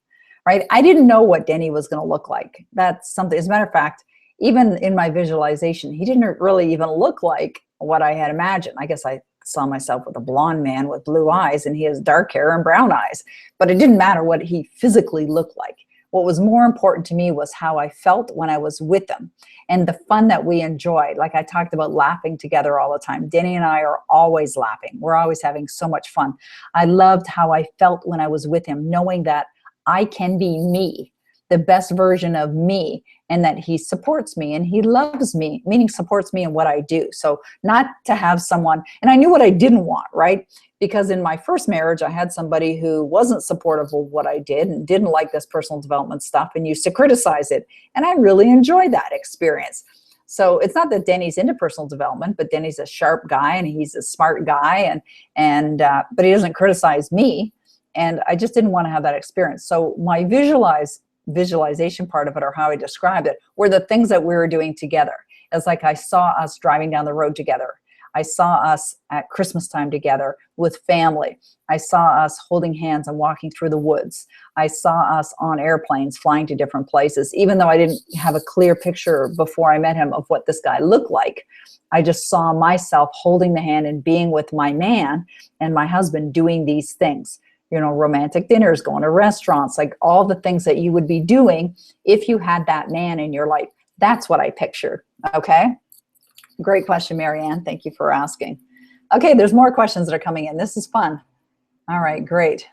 right? I didn't know what Denny was going to look like. That's something, as a matter of fact, even in my visualization, he didn't really even look like what I had imagined. I guess I saw myself with a blonde man with blue eyes, and he has dark hair and brown eyes, but it didn't matter what he physically looked like. What was more important to me was how I felt when I was with them and the fun that we enjoyed. Like I talked about laughing together all the time. Denny and I are always laughing. We're always having so much fun. I loved how I felt when I was with him, knowing that I can be me, the best version of me, and that he supports me and he loves me, meaning supports me in what I do. So not to have someone, and I knew what I didn't want, right? Because in my first marriage, I had somebody who wasn't supportive of what I did and didn't like this personal development stuff and used to criticize it. And I really enjoyed that experience. So it's not that Denny's into personal development, but Denny's a sharp guy and he's a smart guy, but he doesn't criticize me. And I just didn't want to have that experience. So my visualization part of it, or how I described it, were the things that we were doing together. It's like I saw us driving down the road together. I saw us at Christmas time together with family. I saw us holding hands and walking through the woods. I saw us on airplanes flying to different places. Even though I didn't have a clear picture before I met him of what this guy looked like, I just saw myself holding the hand and being with my man and my husband doing these things. You know, romantic dinners, going to restaurants, like all the things that you would be doing if you had that man in your life. That's what I pictured. Okay. Great question, Marianne. Thank you for asking. Okay, there's more questions that are coming in. This is fun. All right, great.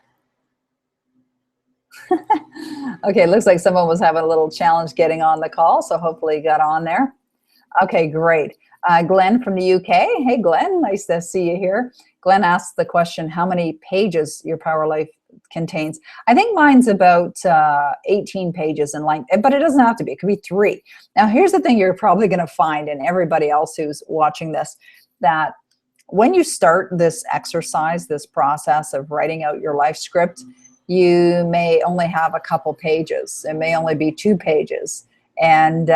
Okay, looks like someone was having a little challenge getting on the call, so hopefully you got on there. Okay, great. Glenn from the UK. Hey, Glenn, nice to see you here. Glenn asked the question, how many pages your Power Life contains. I think mine's about 18 pages in length, but it doesn't have to be. It could be 3. Now, here's the thing you're probably going to find, and everybody else who's watching this, that when you start this exercise, this process of writing out your life script, you may only have a couple pages. It may only be 2 pages. And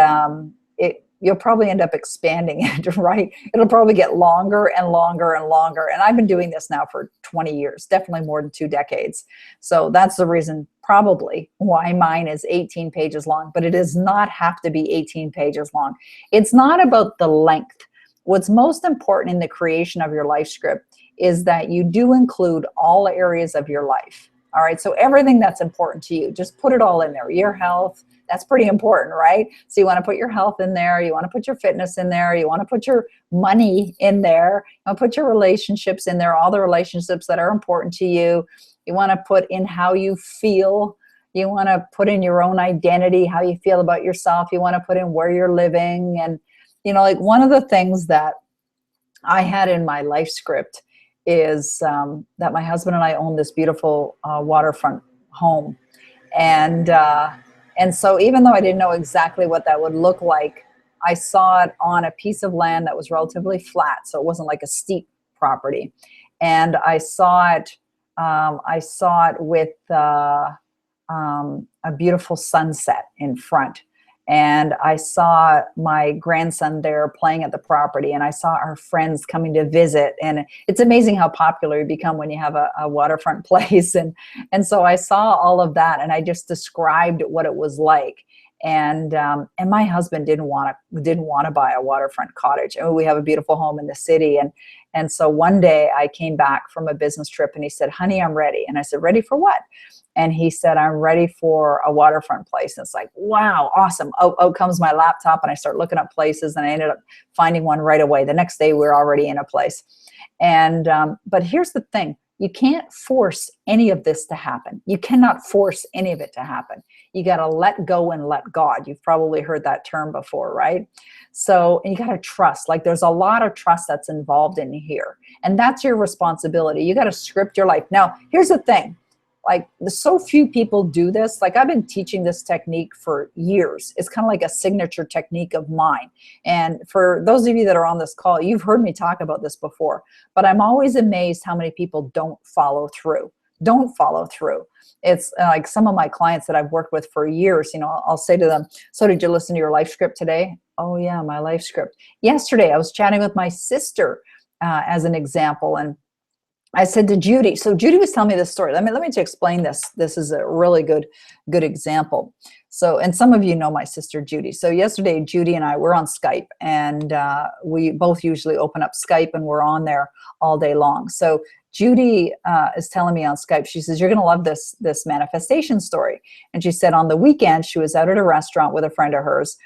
you'll probably end up expanding it, right? It'll probably get longer and longer and longer. And I've been doing this now for 20 years, definitely more than 2 decades. So that's the reason probably why mine is 18 pages long, but it does not have to be 18 pages long. It's not about the length. What's most important in the creation of your life script is that you do include all areas of your life. All right, so everything that's important to you, just put it all in there. Your health, that's pretty important, right? So you want to put your health in there, you want to put your fitness in there, you want to put your money in there, you want to put your relationships in there, all the relationships that are important to you. You want to put in how you feel. You want to put in your own identity, how you feel about yourself. You want to put in where you're living. And, you know, like one of the things that I had in my life script is that my husband and I own this beautiful waterfront home. And so even though I didn't know exactly what that would look like, I saw it on a piece of land that was relatively flat. So it wasn't like a steep property. And I saw it with a beautiful sunset in front. And I saw my grandson there playing at the property, and I saw our friends coming to visit. And it's amazing how popular you become when you have a waterfront place. And so I saw all of that, and I just described what it was like. And my husband didn't want to buy a waterfront cottage. I mean, we have a beautiful home in the city. And so one day I came back from a business trip, and he said, "Honey, I'm ready." And I said, "Ready for what?" And he said, "I'm ready for a waterfront place." And it's like, wow, awesome. Out comes my laptop, and I start looking up places, and I ended up finding one right away. The next day we're already in a place. And but here's the thing. You can't force any of this to happen. You cannot force any of it to happen. You got to let go and let God. You've probably heard that term before, right? So you got to trust. Like there's a lot of trust that's involved in here. And that's your responsibility. You got to script your life. Now, here's the thing. Like so few people do this. Like I've been teaching this technique for years. It's kind of like a signature technique of mine. And for those of you that are on this call, you've heard me talk about this before, but I'm always amazed how many people don't follow through. It's like some of my clients that I've worked with for years, you know, I'll say to them, "So did you listen to your life script today?" "Oh yeah, my life script. Yesterday I was chatting with my sister as an example, and I said to Judy," so Judy was telling me this story. Let me just explain this. This is a really good example. So, and some of you know my sister Judy. So yesterday, Judy and I were on Skype, and we both usually open up Skype, and we're on there all day long. So Judy is telling me on Skype, she says, you're going to love this manifestation story. And she said on the weekend, she was out at a restaurant with a friend of hers,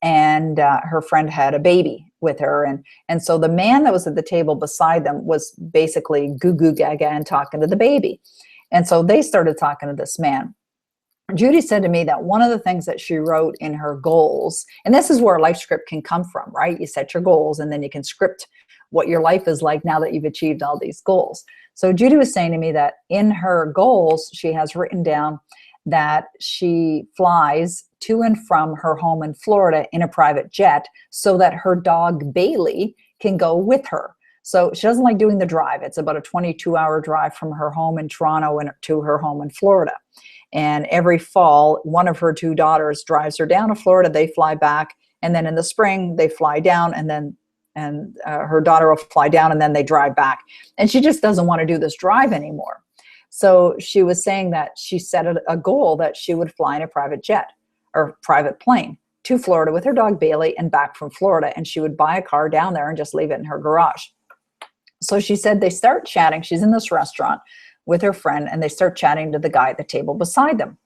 and her friend had a baby with her. And so the man that was at the table beside them was basically goo goo gaga and talking to the baby. And so they started talking to this man. Judy said to me that one of the things that she wrote in her goals, and this is where a life script can come from, right? You set your goals and then you can script what your life is like now that you've achieved all these goals. So Judy was saying to me that in her goals, she has written down that she flies to and from her home in Florida in a private jet so that her dog Bailey can go with her. So she doesn't like doing the drive. It's about a 22-hour drive from her home in Toronto and to her home in Florida. And every fall, one of her two daughters drives her down to Florida. They fly back. And then in the spring, they fly down, and her daughter will fly down, and then they drive back. And she just doesn't want to do this drive anymore. So she was saying that she set a goal that she would fly in a private jet or private plane to Florida with her dog Bailey and back from Florida. And she would buy a car down there and just leave it in her garage. So she said they start chatting. She's in this restaurant with her friend, and they start chatting to the guy at the table beside them.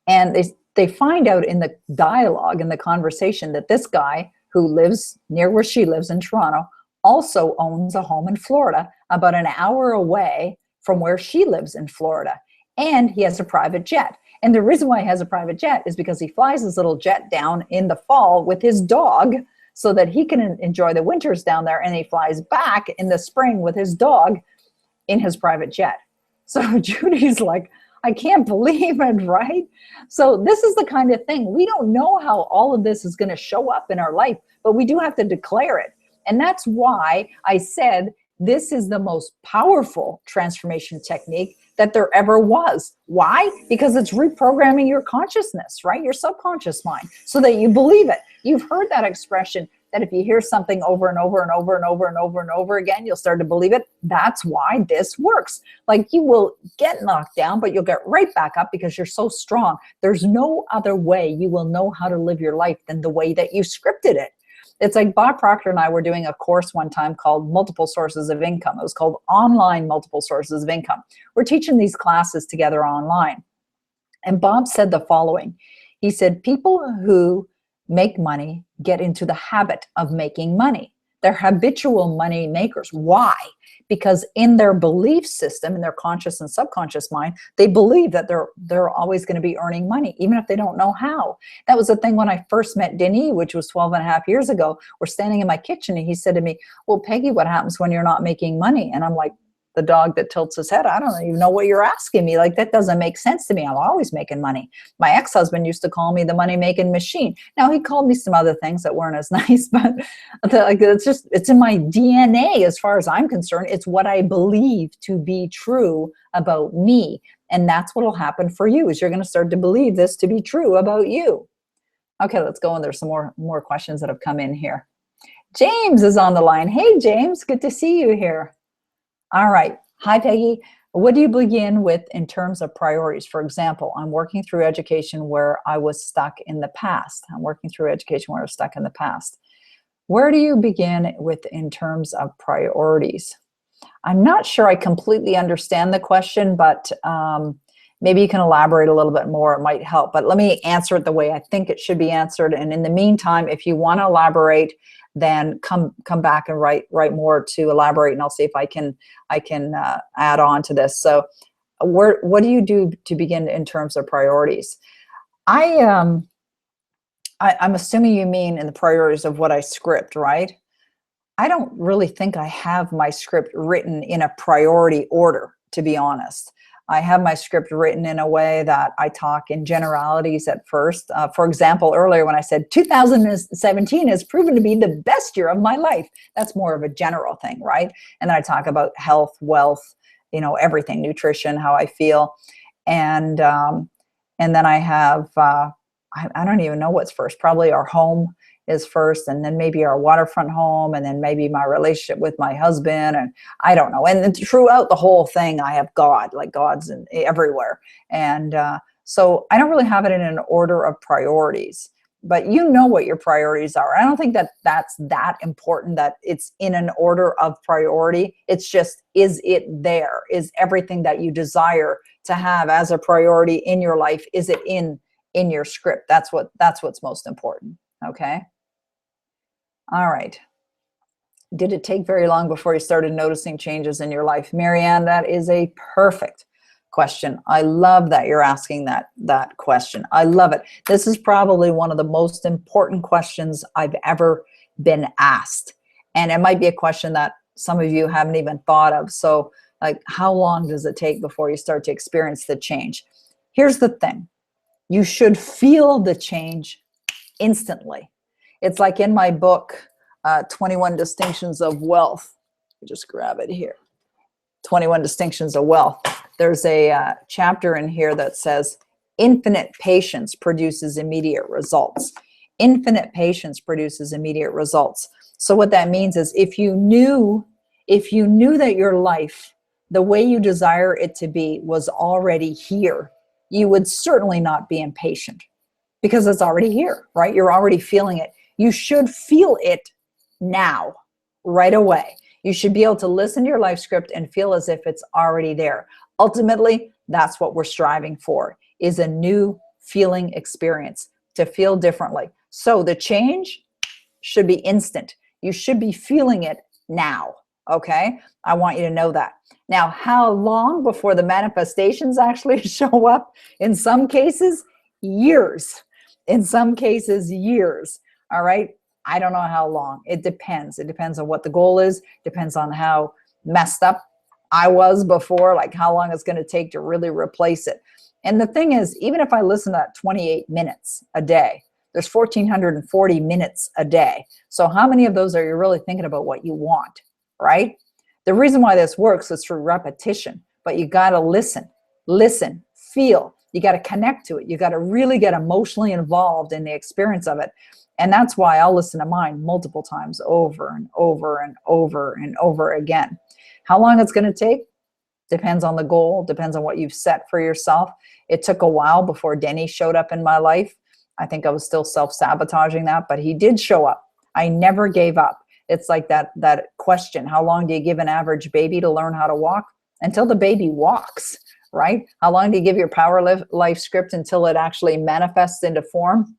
And they find out in the dialogue, in the conversation, that this guy who lives near where she lives in Toronto also owns a home in Florida about an hour away from where she lives in Florida. And he has a private jet. And the reason why he has a private jet is because he flies his little jet down in the fall with his dog so that he can enjoy the winters down there, and he flies back in the spring with his dog in his private jet. So Judy's like, I can't believe it, right? So this is the kind of thing. We don't know how all of this is going to show up in our life, but we do have to declare it. And that's why I said this is the most powerful transformation technique that there ever was. Why? Because it's reprogramming your consciousness, right? Your subconscious mind, so that you believe it. You've heard that expression that if you hear something over and over and over and over and over and over again, you'll start to believe it. That's why this works. Like, you will get knocked down, but you'll get right back up because you're so strong. There's no other way you will know how to live your life than the way that you scripted it. It's like Bob Proctor and I were doing a course one time called Multiple Sources of Income. It was called Online Multiple Sources of Income. We're teaching these classes together online. And Bob said the following. He said, people who make money get into the habit of making money. They're habitual money makers. Why? Because in their belief system, in their conscious and subconscious mind, they believe that they're always going to be earning money, even if they don't know how. That was the thing when I first met Denis, which was 12 and a half years ago. We're standing in my kitchen and he said to me, well, Peggy, what happens when you're not making money? And I'm like, the dog that tilts his head, I don't even know what you're asking me. Like, that doesn't make sense to me. I'm always making money. My ex-husband used to call me the money-making machine. Now, he called me some other things that weren't as nice, but it's in my DNA as far as I'm concerned. It's what I believe to be true about me. And that's what will happen for you, is you're going to start to believe this to be true about you. Okay, let's go. And there's some more questions that have come in here. James is on the line. Hey, James, good to see you here. All right. Hi, Peggy. What do you begin with in terms of priorities? For example, I'm working through education where I was stuck in the past. Where do you begin with in terms of priorities? I'm not sure I completely understand the question, but maybe you can elaborate a little bit more. It might help. But let me answer it the way I think it should be answered. And in the meantime, if you want to elaborate, then come back and write more to elaborate, and I'll see if I can add on to this. So, what do you do to begin in terms of priorities? I'm assuming you mean in the priorities of what I script, right? I don't really think I have my script written in a priority order, to be honest. I have my script written in a way that I talk in generalities at first. For example, earlier when I said 2017 has proven to be the best year of my life, that's more of a general thing, right? And then I talk about health, wealth, everything, nutrition, how I feel. And then I have, I don't even know what's first, probably our home is first, and then maybe our waterfront home, and then maybe my relationship with my husband, and I don't know. And then throughout the whole thing, I have God, like God's everywhere. And so I don't really have it in an order of priorities. but you know what your priorities are. I don't think that that's that important, that it's in an order of priority. It's just, is it there? Is everything that you desire to have as a priority in your life, is it in your script? That's what's most important. Okay. All right. Did it take very long before you started noticing changes in your life? Marianne, that is a perfect question. I love that you're asking that question. I love it. This is probably one of the most important questions I've ever been asked. And it might be a question that some of you haven't even thought of. So, like, how long does it take before you start to experience the change? Here's the thing. You should feel the change instantly. It's like in my book, 21 Distinctions of Wealth. Just grab it here. 21 Distinctions of Wealth. There's a chapter in here that says, infinite patience produces immediate results. Infinite patience produces immediate results. So what that means is, if you knew that your life, the way you desire it to be, was already here, you would certainly not be impatient, because it's already here, right? You're already feeling it. You should feel it now, right away. You should be able to listen to your life script and feel as if it's already there. Ultimately, that's what we're striving for, is a new feeling experience, to feel differently. So the change should be instant. You should be feeling it now, okay? I want you to know that. Now, how long before the manifestations actually show up? In some cases, years. In some cases, years, all right? I don't know how long. It depends. It depends on what the goal is. Depends on how messed up I was before, like how long it's going to take to really replace it. And the thing is, even if I listen to that 28 minutes a day, there's 1,440 minutes a day. So how many of those are you really thinking about what you want, right? The reason why this works is through repetition, but you got to listen, feel. You got to connect to it. You got to really get emotionally involved in the experience of it. And that's why I'll listen to mine multiple times, over and over and over and over again. How long it's going to take depends on the goal, depends on what you've set for yourself. It took a while before Denny showed up in my life. I think I was still self-sabotaging that, but he did show up. I never gave up. It's like that question, how long do you give an average baby to learn how to walk? Until the baby walks, right? How long do you give your power life script until it actually manifests into form?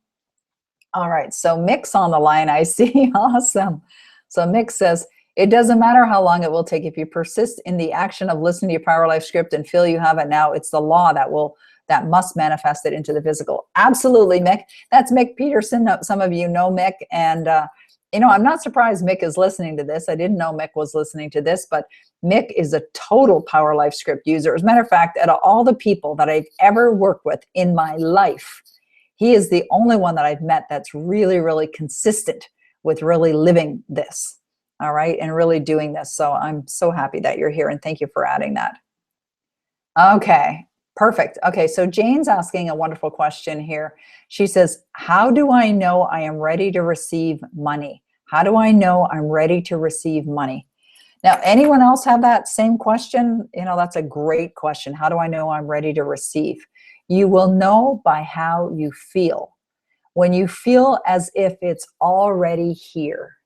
All right, so Mick's on the line, I see. Awesome. So Mick says, it doesn't matter how long it will take. If you persist in the action of listening to your power life script and feel you have it now, it's the law that must manifest it into the physical. Absolutely, Mick. That's Mick Peterson. Some of you know Mick, and I'm not surprised Mick is listening to this. I didn't know Mick was listening to this, but Mick is a total power life script user. As a matter of fact, out of all the people that I've ever worked with in my life, he is the only one that I've met that's really, really consistent with really living this, all right, and really doing this. So I'm so happy that you're here, and thank you for adding that. Okay, perfect. Okay, so Jane's asking a wonderful question here. She says, how do I know I am ready to receive money? How do I know I'm ready to receive money? Now, anyone else have that same question? That's a great question. How do I know I'm ready to receive? You will know by how you feel. When you feel as if it's already here.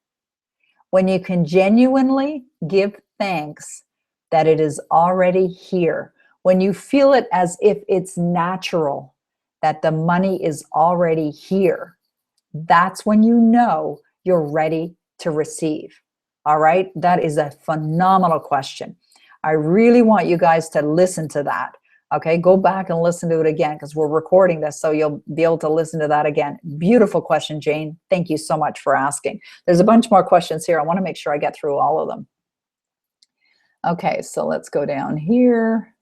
When you can genuinely give thanks that it is already here. When you feel it as if it's natural, that the money is already here. That's when you know you're ready to receive. All right? That is a phenomenal question. I really want you guys to listen to that. Okay, go back and listen to it again, because we're recording this, so you'll be able to listen to that again. Beautiful question, Jane. Thank you so much for asking. There's a bunch more questions here. I want to make sure I get through all of them. Okay, so let's go down here.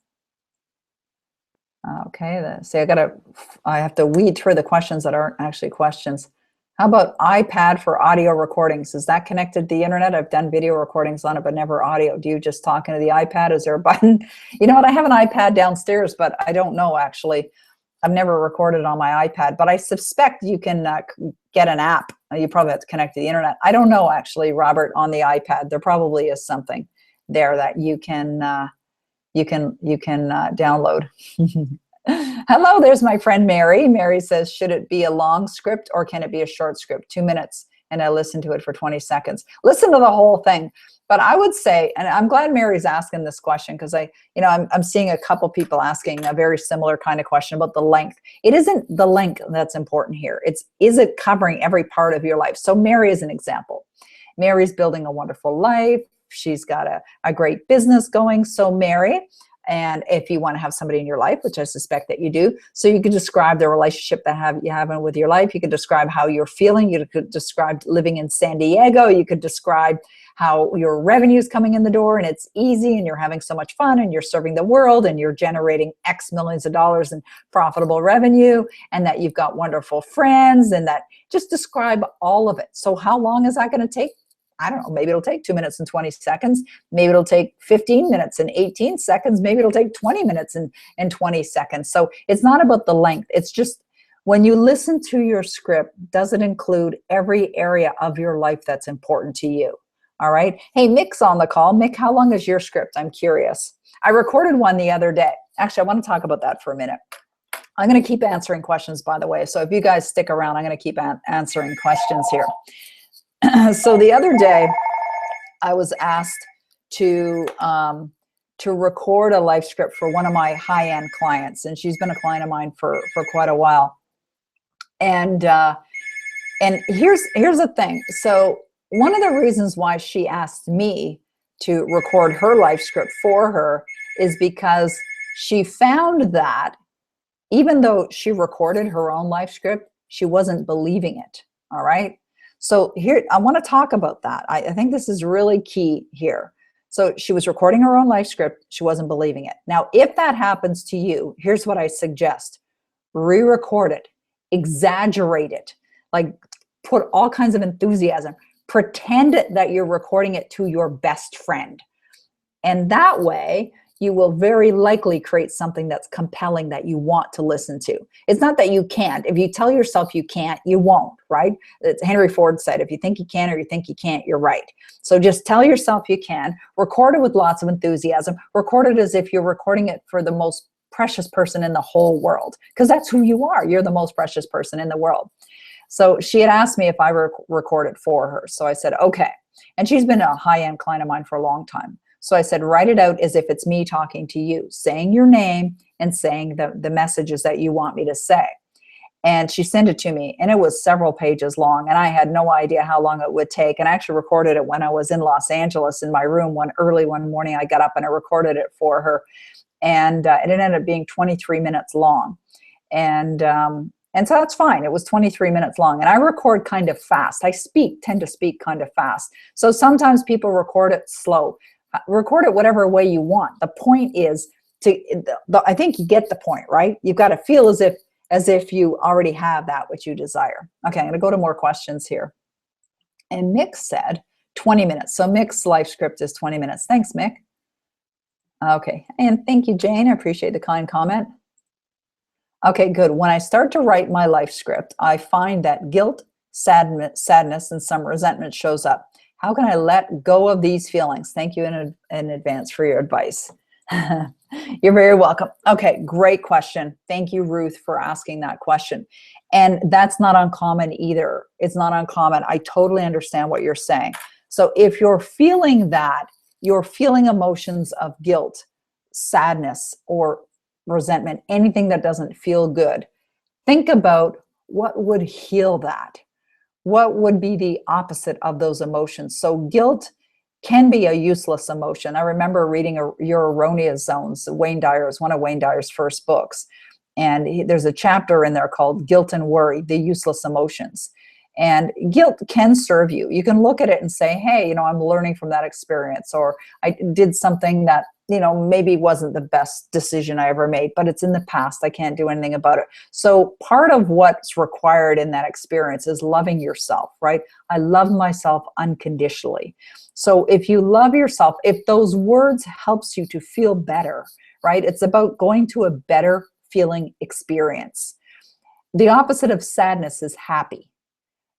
Okay, see, I have to weed through the questions that aren't actually questions. How about iPad for audio recordings? Is that connected to the internet? I've done video recordings on it, but never audio. Do you just talk into the iPad? Is there a button? You know what? I have an iPad downstairs, but I don't know, actually. I've never recorded on my iPad, but I suspect you can get an app. You probably have to connect to the internet. I don't know, actually, Robert, on the iPad. There probably is something there that you can download. Hello, there's my friend Mary. Mary says, should it be a long script or can it be a short script? 2 minutes and I listen to it for 20 seconds. Listen to the whole thing. But I would say, and I'm glad Mary's asking this question because I'm seeing a couple people asking a very similar kind of question about the length. It isn't the length that's important here. Is it covering every part of your life? So Mary is an example. Mary's building a wonderful life. She's got a great business going. So Mary, and if you want to have somebody in your life, which I suspect that you do, so you could describe the relationship that you have with your life. You could describe how you're feeling. You could describe living in San Diego. You could describe how your revenue is coming in the door and it's easy and you're having so much fun and you're serving the world and you're generating X millions of dollars in profitable revenue and that you've got wonderful friends and that just describe all of it. So how long is that going to take? I don't know, maybe it'll take 2 minutes and 20 seconds. Maybe it'll take 15 minutes and 18 seconds. Maybe it'll take 20 minutes and 20 seconds. So it's not about the length. It's just when you listen to your script, does it include every area of your life that's important to you? All right. Hey, Mick's on the call. Mick, how long is your script? I'm curious. I recorded one the other day. Actually, I want to talk about that for a minute. I'm going to keep answering questions, by the way. So if you guys stick around, I'm going to keep answering questions here. So the other day, I was asked to record a life script for one of my high-end clients, and she's been a client of mine for quite a while. And here's the thing. So one of the reasons why she asked me to record her life script for her is because she found that even though she recorded her own life script, she wasn't believing it. All right. So here, I want to talk about that. I think this is really key here. So she was recording her own life script. She wasn't believing it. Now, if that happens to you, here's what I suggest. Re-record it. Exaggerate it. Like put all kinds of enthusiasm. Pretend that you're recording it to your best friend. And that way, you will very likely create something that's compelling that you want to listen to. It's not that you can't. If you tell yourself you can't, you won't, right? It's Henry Ford said, if you think you can or you think you can't, you're right. So just tell yourself you can. Record it with lots of enthusiasm. Record it as if you're recording it for the most precious person in the whole world, because that's who you are. You're the most precious person in the world. So she had asked me if I record it for her. So I said, okay. And she's been a high-end client of mine for a long time. So I said, write it out as if it's me talking to you, saying your name and saying the messages that you want me to say. And she sent it to me, and it was several pages long, and I had no idea how long it would take. And I actually recorded it when I was in Los Angeles in my room early one morning. I got up and I recorded it for her, and it ended up being 23 minutes long. And so that's fine. It was 23 minutes long. And I record kind of fast. I tend to speak kind of fast. So sometimes people record it slow. Record it whatever way you want. The point is I think you get the point, right? You've got to feel as if you already have that which you desire. Okay, I'm going to go to more questions here. And Mick said 20 minutes. So Mick's life script is 20 minutes. Thanks, Mick. Okay, and thank you, Jane. I appreciate the kind comment. Okay, good. When I start to write my life script, I find that guilt, sadness, and some resentment shows up. How can I let go of these feelings? Thank you in advance for your advice. You're very welcome. Okay, great question. Thank you, Ruth, for asking that question. And that's not uncommon either. It's not uncommon. I totally understand what you're saying. So if you're feeling that, you're feeling emotions of guilt, sadness, or resentment, anything that doesn't feel good, think about what would heal that. What would be the opposite of those emotions? So guilt can be a useless emotion. I remember reading Your Erroneous Zones, one of Wayne Dyer's first books. And there's a chapter in there called Guilt and Worry, the Useless Emotions. And guilt can serve you. You can look at it and say, hey, I'm learning from that experience, or I did something that, maybe wasn't the best decision I ever made, but it's in the past. I can't do anything about it. So part of what's required in that experience is loving yourself, right? I love myself unconditionally. So if you love yourself, if those words helps you to feel better, right? It's about going to a better feeling experience. The opposite of sadness is happy.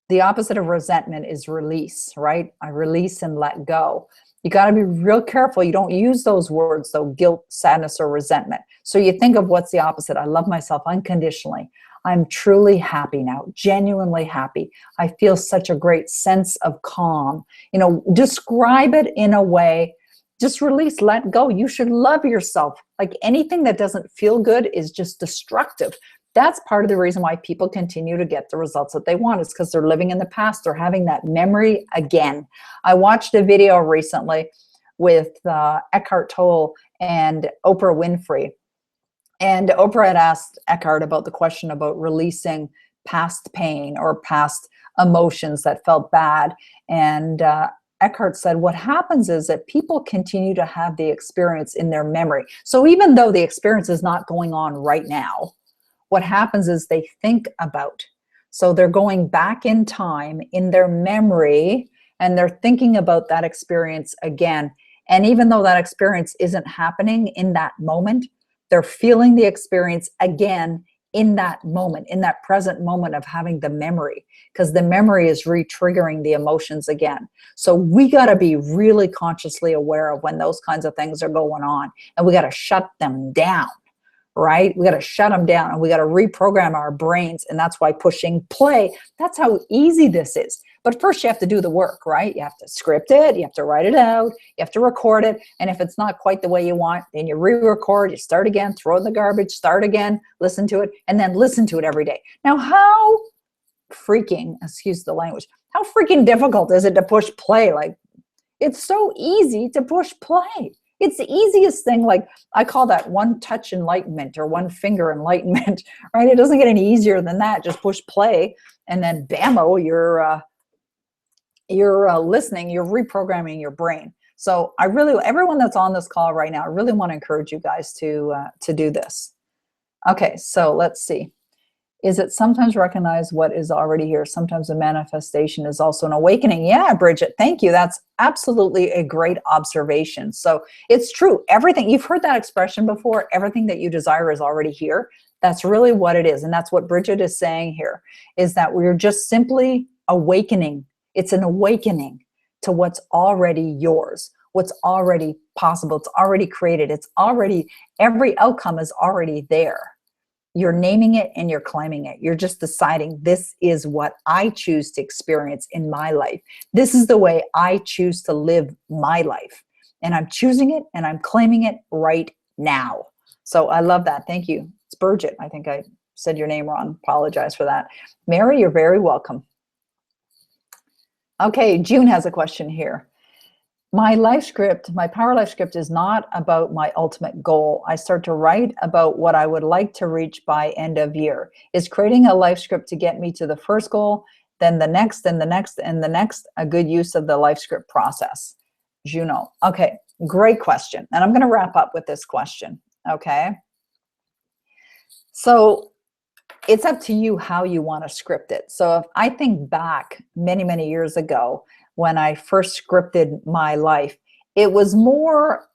The opposite of resentment is release, right? I release and let go. You got to be real careful. You don't use those words, though, guilt, sadness, or resentment. So you think of what's the opposite. I love myself unconditionally. I'm truly happy now, genuinely happy. I feel such a great sense of calm. Describe it in a way, just release, let go. You should love yourself. Like anything that doesn't feel good is just destructive. That's part of the reason why people continue to get the results that they want, is because they're living in the past. They're having that memory again. I watched a video recently with Eckhart Tolle and Oprah Winfrey. And Oprah had asked Eckhart about the question about releasing past pain or past emotions that felt bad. And Eckhart said, what happens is that people continue to have the experience in their memory. So even though the experience is not going on right now, what happens is they think about. So they're going back in time in their memory, and they're thinking about that experience again. And even though that experience isn't happening in that moment, they're feeling the experience again in that moment, in that present moment of having the memory, because the memory is re-triggering the emotions again. So we got to be really consciously aware of when those kinds of things are going on, and we got to shut them down, right? We got to shut them down, and we got to reprogram our brains. And that's why pushing play, that's how easy this is. But first you have to do the work, right? You have to script it, you have to write it out, you have to record it. And if it's not quite the way you want, then you re-record, you start again, throw it in the garbage, start again, listen to it, and then listen to it every day. Now, how freaking, excuse the language, how freaking difficult is it to push play? Like, it's so easy to push play. It's the easiest thing. Like, I call that one touch enlightenment or one finger enlightenment, right? It doesn't get any easier than that. Just push play, and then bammo, you're listening, you're reprogramming your brain. So everyone that's on this call right now, I really want to encourage you guys to do this. Okay, so let's see. Is it sometimes recognize what is already here? Sometimes a manifestation is also an awakening. Yeah, Bridget, thank you. That's absolutely a great observation. So it's true. Everything, you've heard that expression before, everything that you desire is already here. That's really what it is. And that's what Bridget is saying here, is that we're just simply awakening. It's an awakening to what's already yours, what's already possible. It's already created. It's already, every outcome is already there. You're naming it and you're claiming it. You're just deciding, this is what I choose to experience in my life. This is the way I choose to live my life. And I'm choosing it and I'm claiming it right now. So I love that. Thank you. It's Bridget. I think I said your name wrong. Apologize for that. Mary, you're very welcome. Okay, June has a question here. My life script, my power life script, is not about my ultimate goal. I start to write about what I would like to reach by end of year. Is creating a life script to get me to the first goal, then the next, and the next, and the next, a good use of the life script process? Juno. Okay, great question. And I'm going to wrap up with this question. Okay. So it's up to you how you want to script it. So if I think back many, many years ago, when I first scripted my life, it was more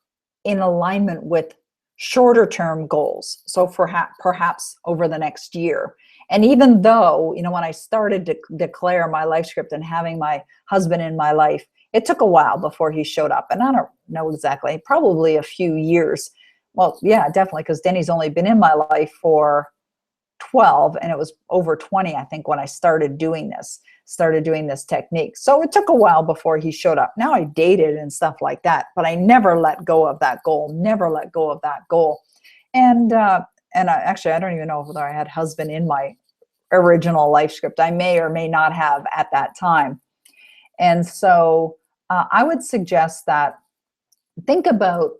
in alignment with shorter term goals. So perhaps over the next year. And even though, when I started to declare my life script and having my husband in my life, it took a while before he showed up. And I don't know exactly, probably a few years. Well, yeah, definitely, because Denny's only been in my life for 12, and it was over 20, I think, when I started doing this technique. So it took a while before he showed up. Now I dated and stuff like that, but I never let go of that goal, And actually, I don't even know whether I had husband in my original life script. I may or may not have at that time. And so I would suggest that think about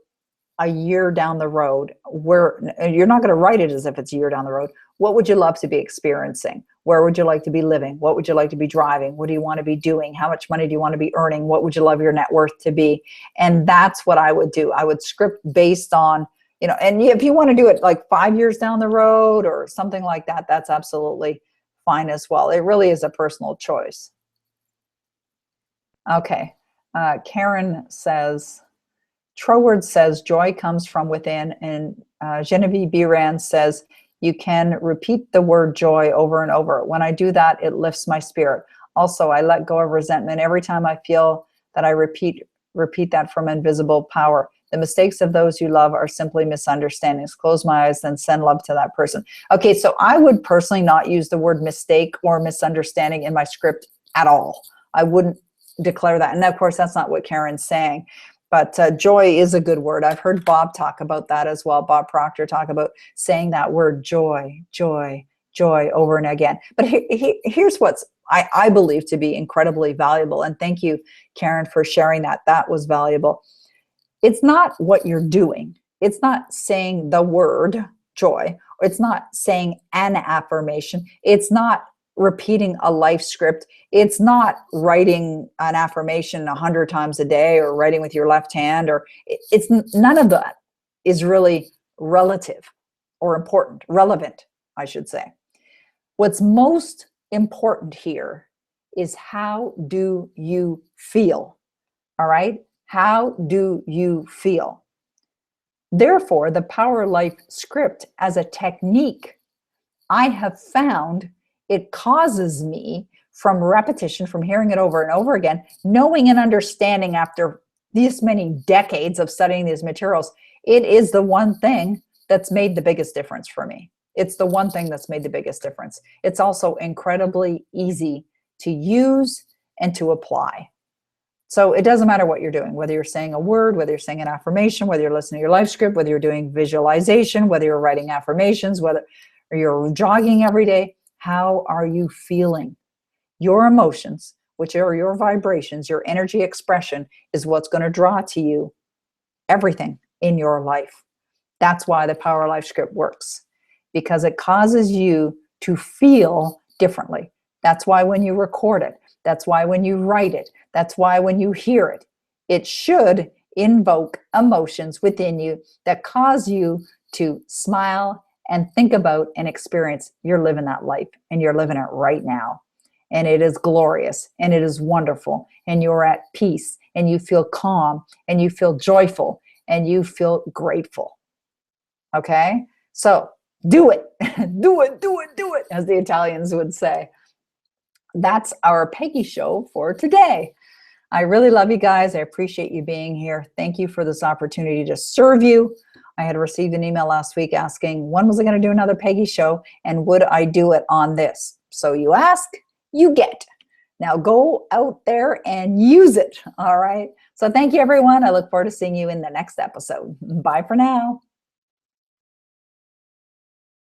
a year down the road, where you're not going to write it as if it's a year down the road. What would you love to be experiencing? Where would you like to be living? What would you like to be driving? What do you want to be doing? How much money do you want to be earning? What would you love your net worth to be? And that's what I would do. I would script based on, and if you want to do it like 5 years down the road or something like that, that's absolutely fine as well. It really is a personal choice. Okay. Karen says, Troward says, joy comes from within. And Genevieve Biran says, you can repeat the word joy over and over. When I do that, it lifts my spirit. Also, I let go of resentment every time I feel that I repeat that from invisible power. The mistakes of those you love are simply misunderstandings. Close my eyes, then send love to that person. Okay, so I would personally not use the word mistake or misunderstanding in my script at all. I wouldn't declare that. And of course, that's not what Karen's saying. But joy is a good word. I've heard Bob talk about that as well. Bob Proctor talk about saying that word joy, joy, joy over and again. But here's what's I believe to be incredibly valuable. And thank you, Karen, for sharing that. That was valuable. It's not what you're doing. It's not saying the word joy. Or it's not saying an affirmation. It's not repeating a life script. It's not writing an affirmation 100 times a day or writing with your left hand, or it's none of that is really relative or important, relevant, I should say. What's most important here is how do you feel? All right? How do you feel? Therefore, the Power Life script as a technique, I have found it causes me, from repetition, from hearing it over and over again, knowing and understanding after this many decades of studying these materials, it is the one thing that's made the biggest difference for me. It's the one thing that's made the biggest difference. It's also incredibly easy to use and to apply. So it doesn't matter what you're doing, whether you're saying a word, whether you're saying an affirmation, whether you're listening to your life script, whether you're doing visualization, whether you're writing affirmations, whether you're jogging every day. How are you feeling? Your emotions, which are your vibrations, your energy expression, is what's going to draw to you everything in your life. That's why the Power Life script works, because it causes you to feel differently. That's why when you record it, that's why when you write it, that's why when you hear it, it should invoke emotions within you that cause you to smile and think about and experience you're living that life, and you're living it right now. And it is glorious, and it is wonderful, and you're at peace, and you feel calm, and you feel joyful, and you feel grateful. Okay? So do it. Do it, do it, do it, as the Italians would say. That's our Peggy Show for today. I really love you guys. I appreciate you being here. Thank you for this opportunity to serve you. I had received an email last week asking, when was I going to do another Peggy Show, and would I do it on this? So you ask, you get. Now go out there and use it, all right? So thank you, everyone. I look forward to seeing you in the next episode. Bye for now.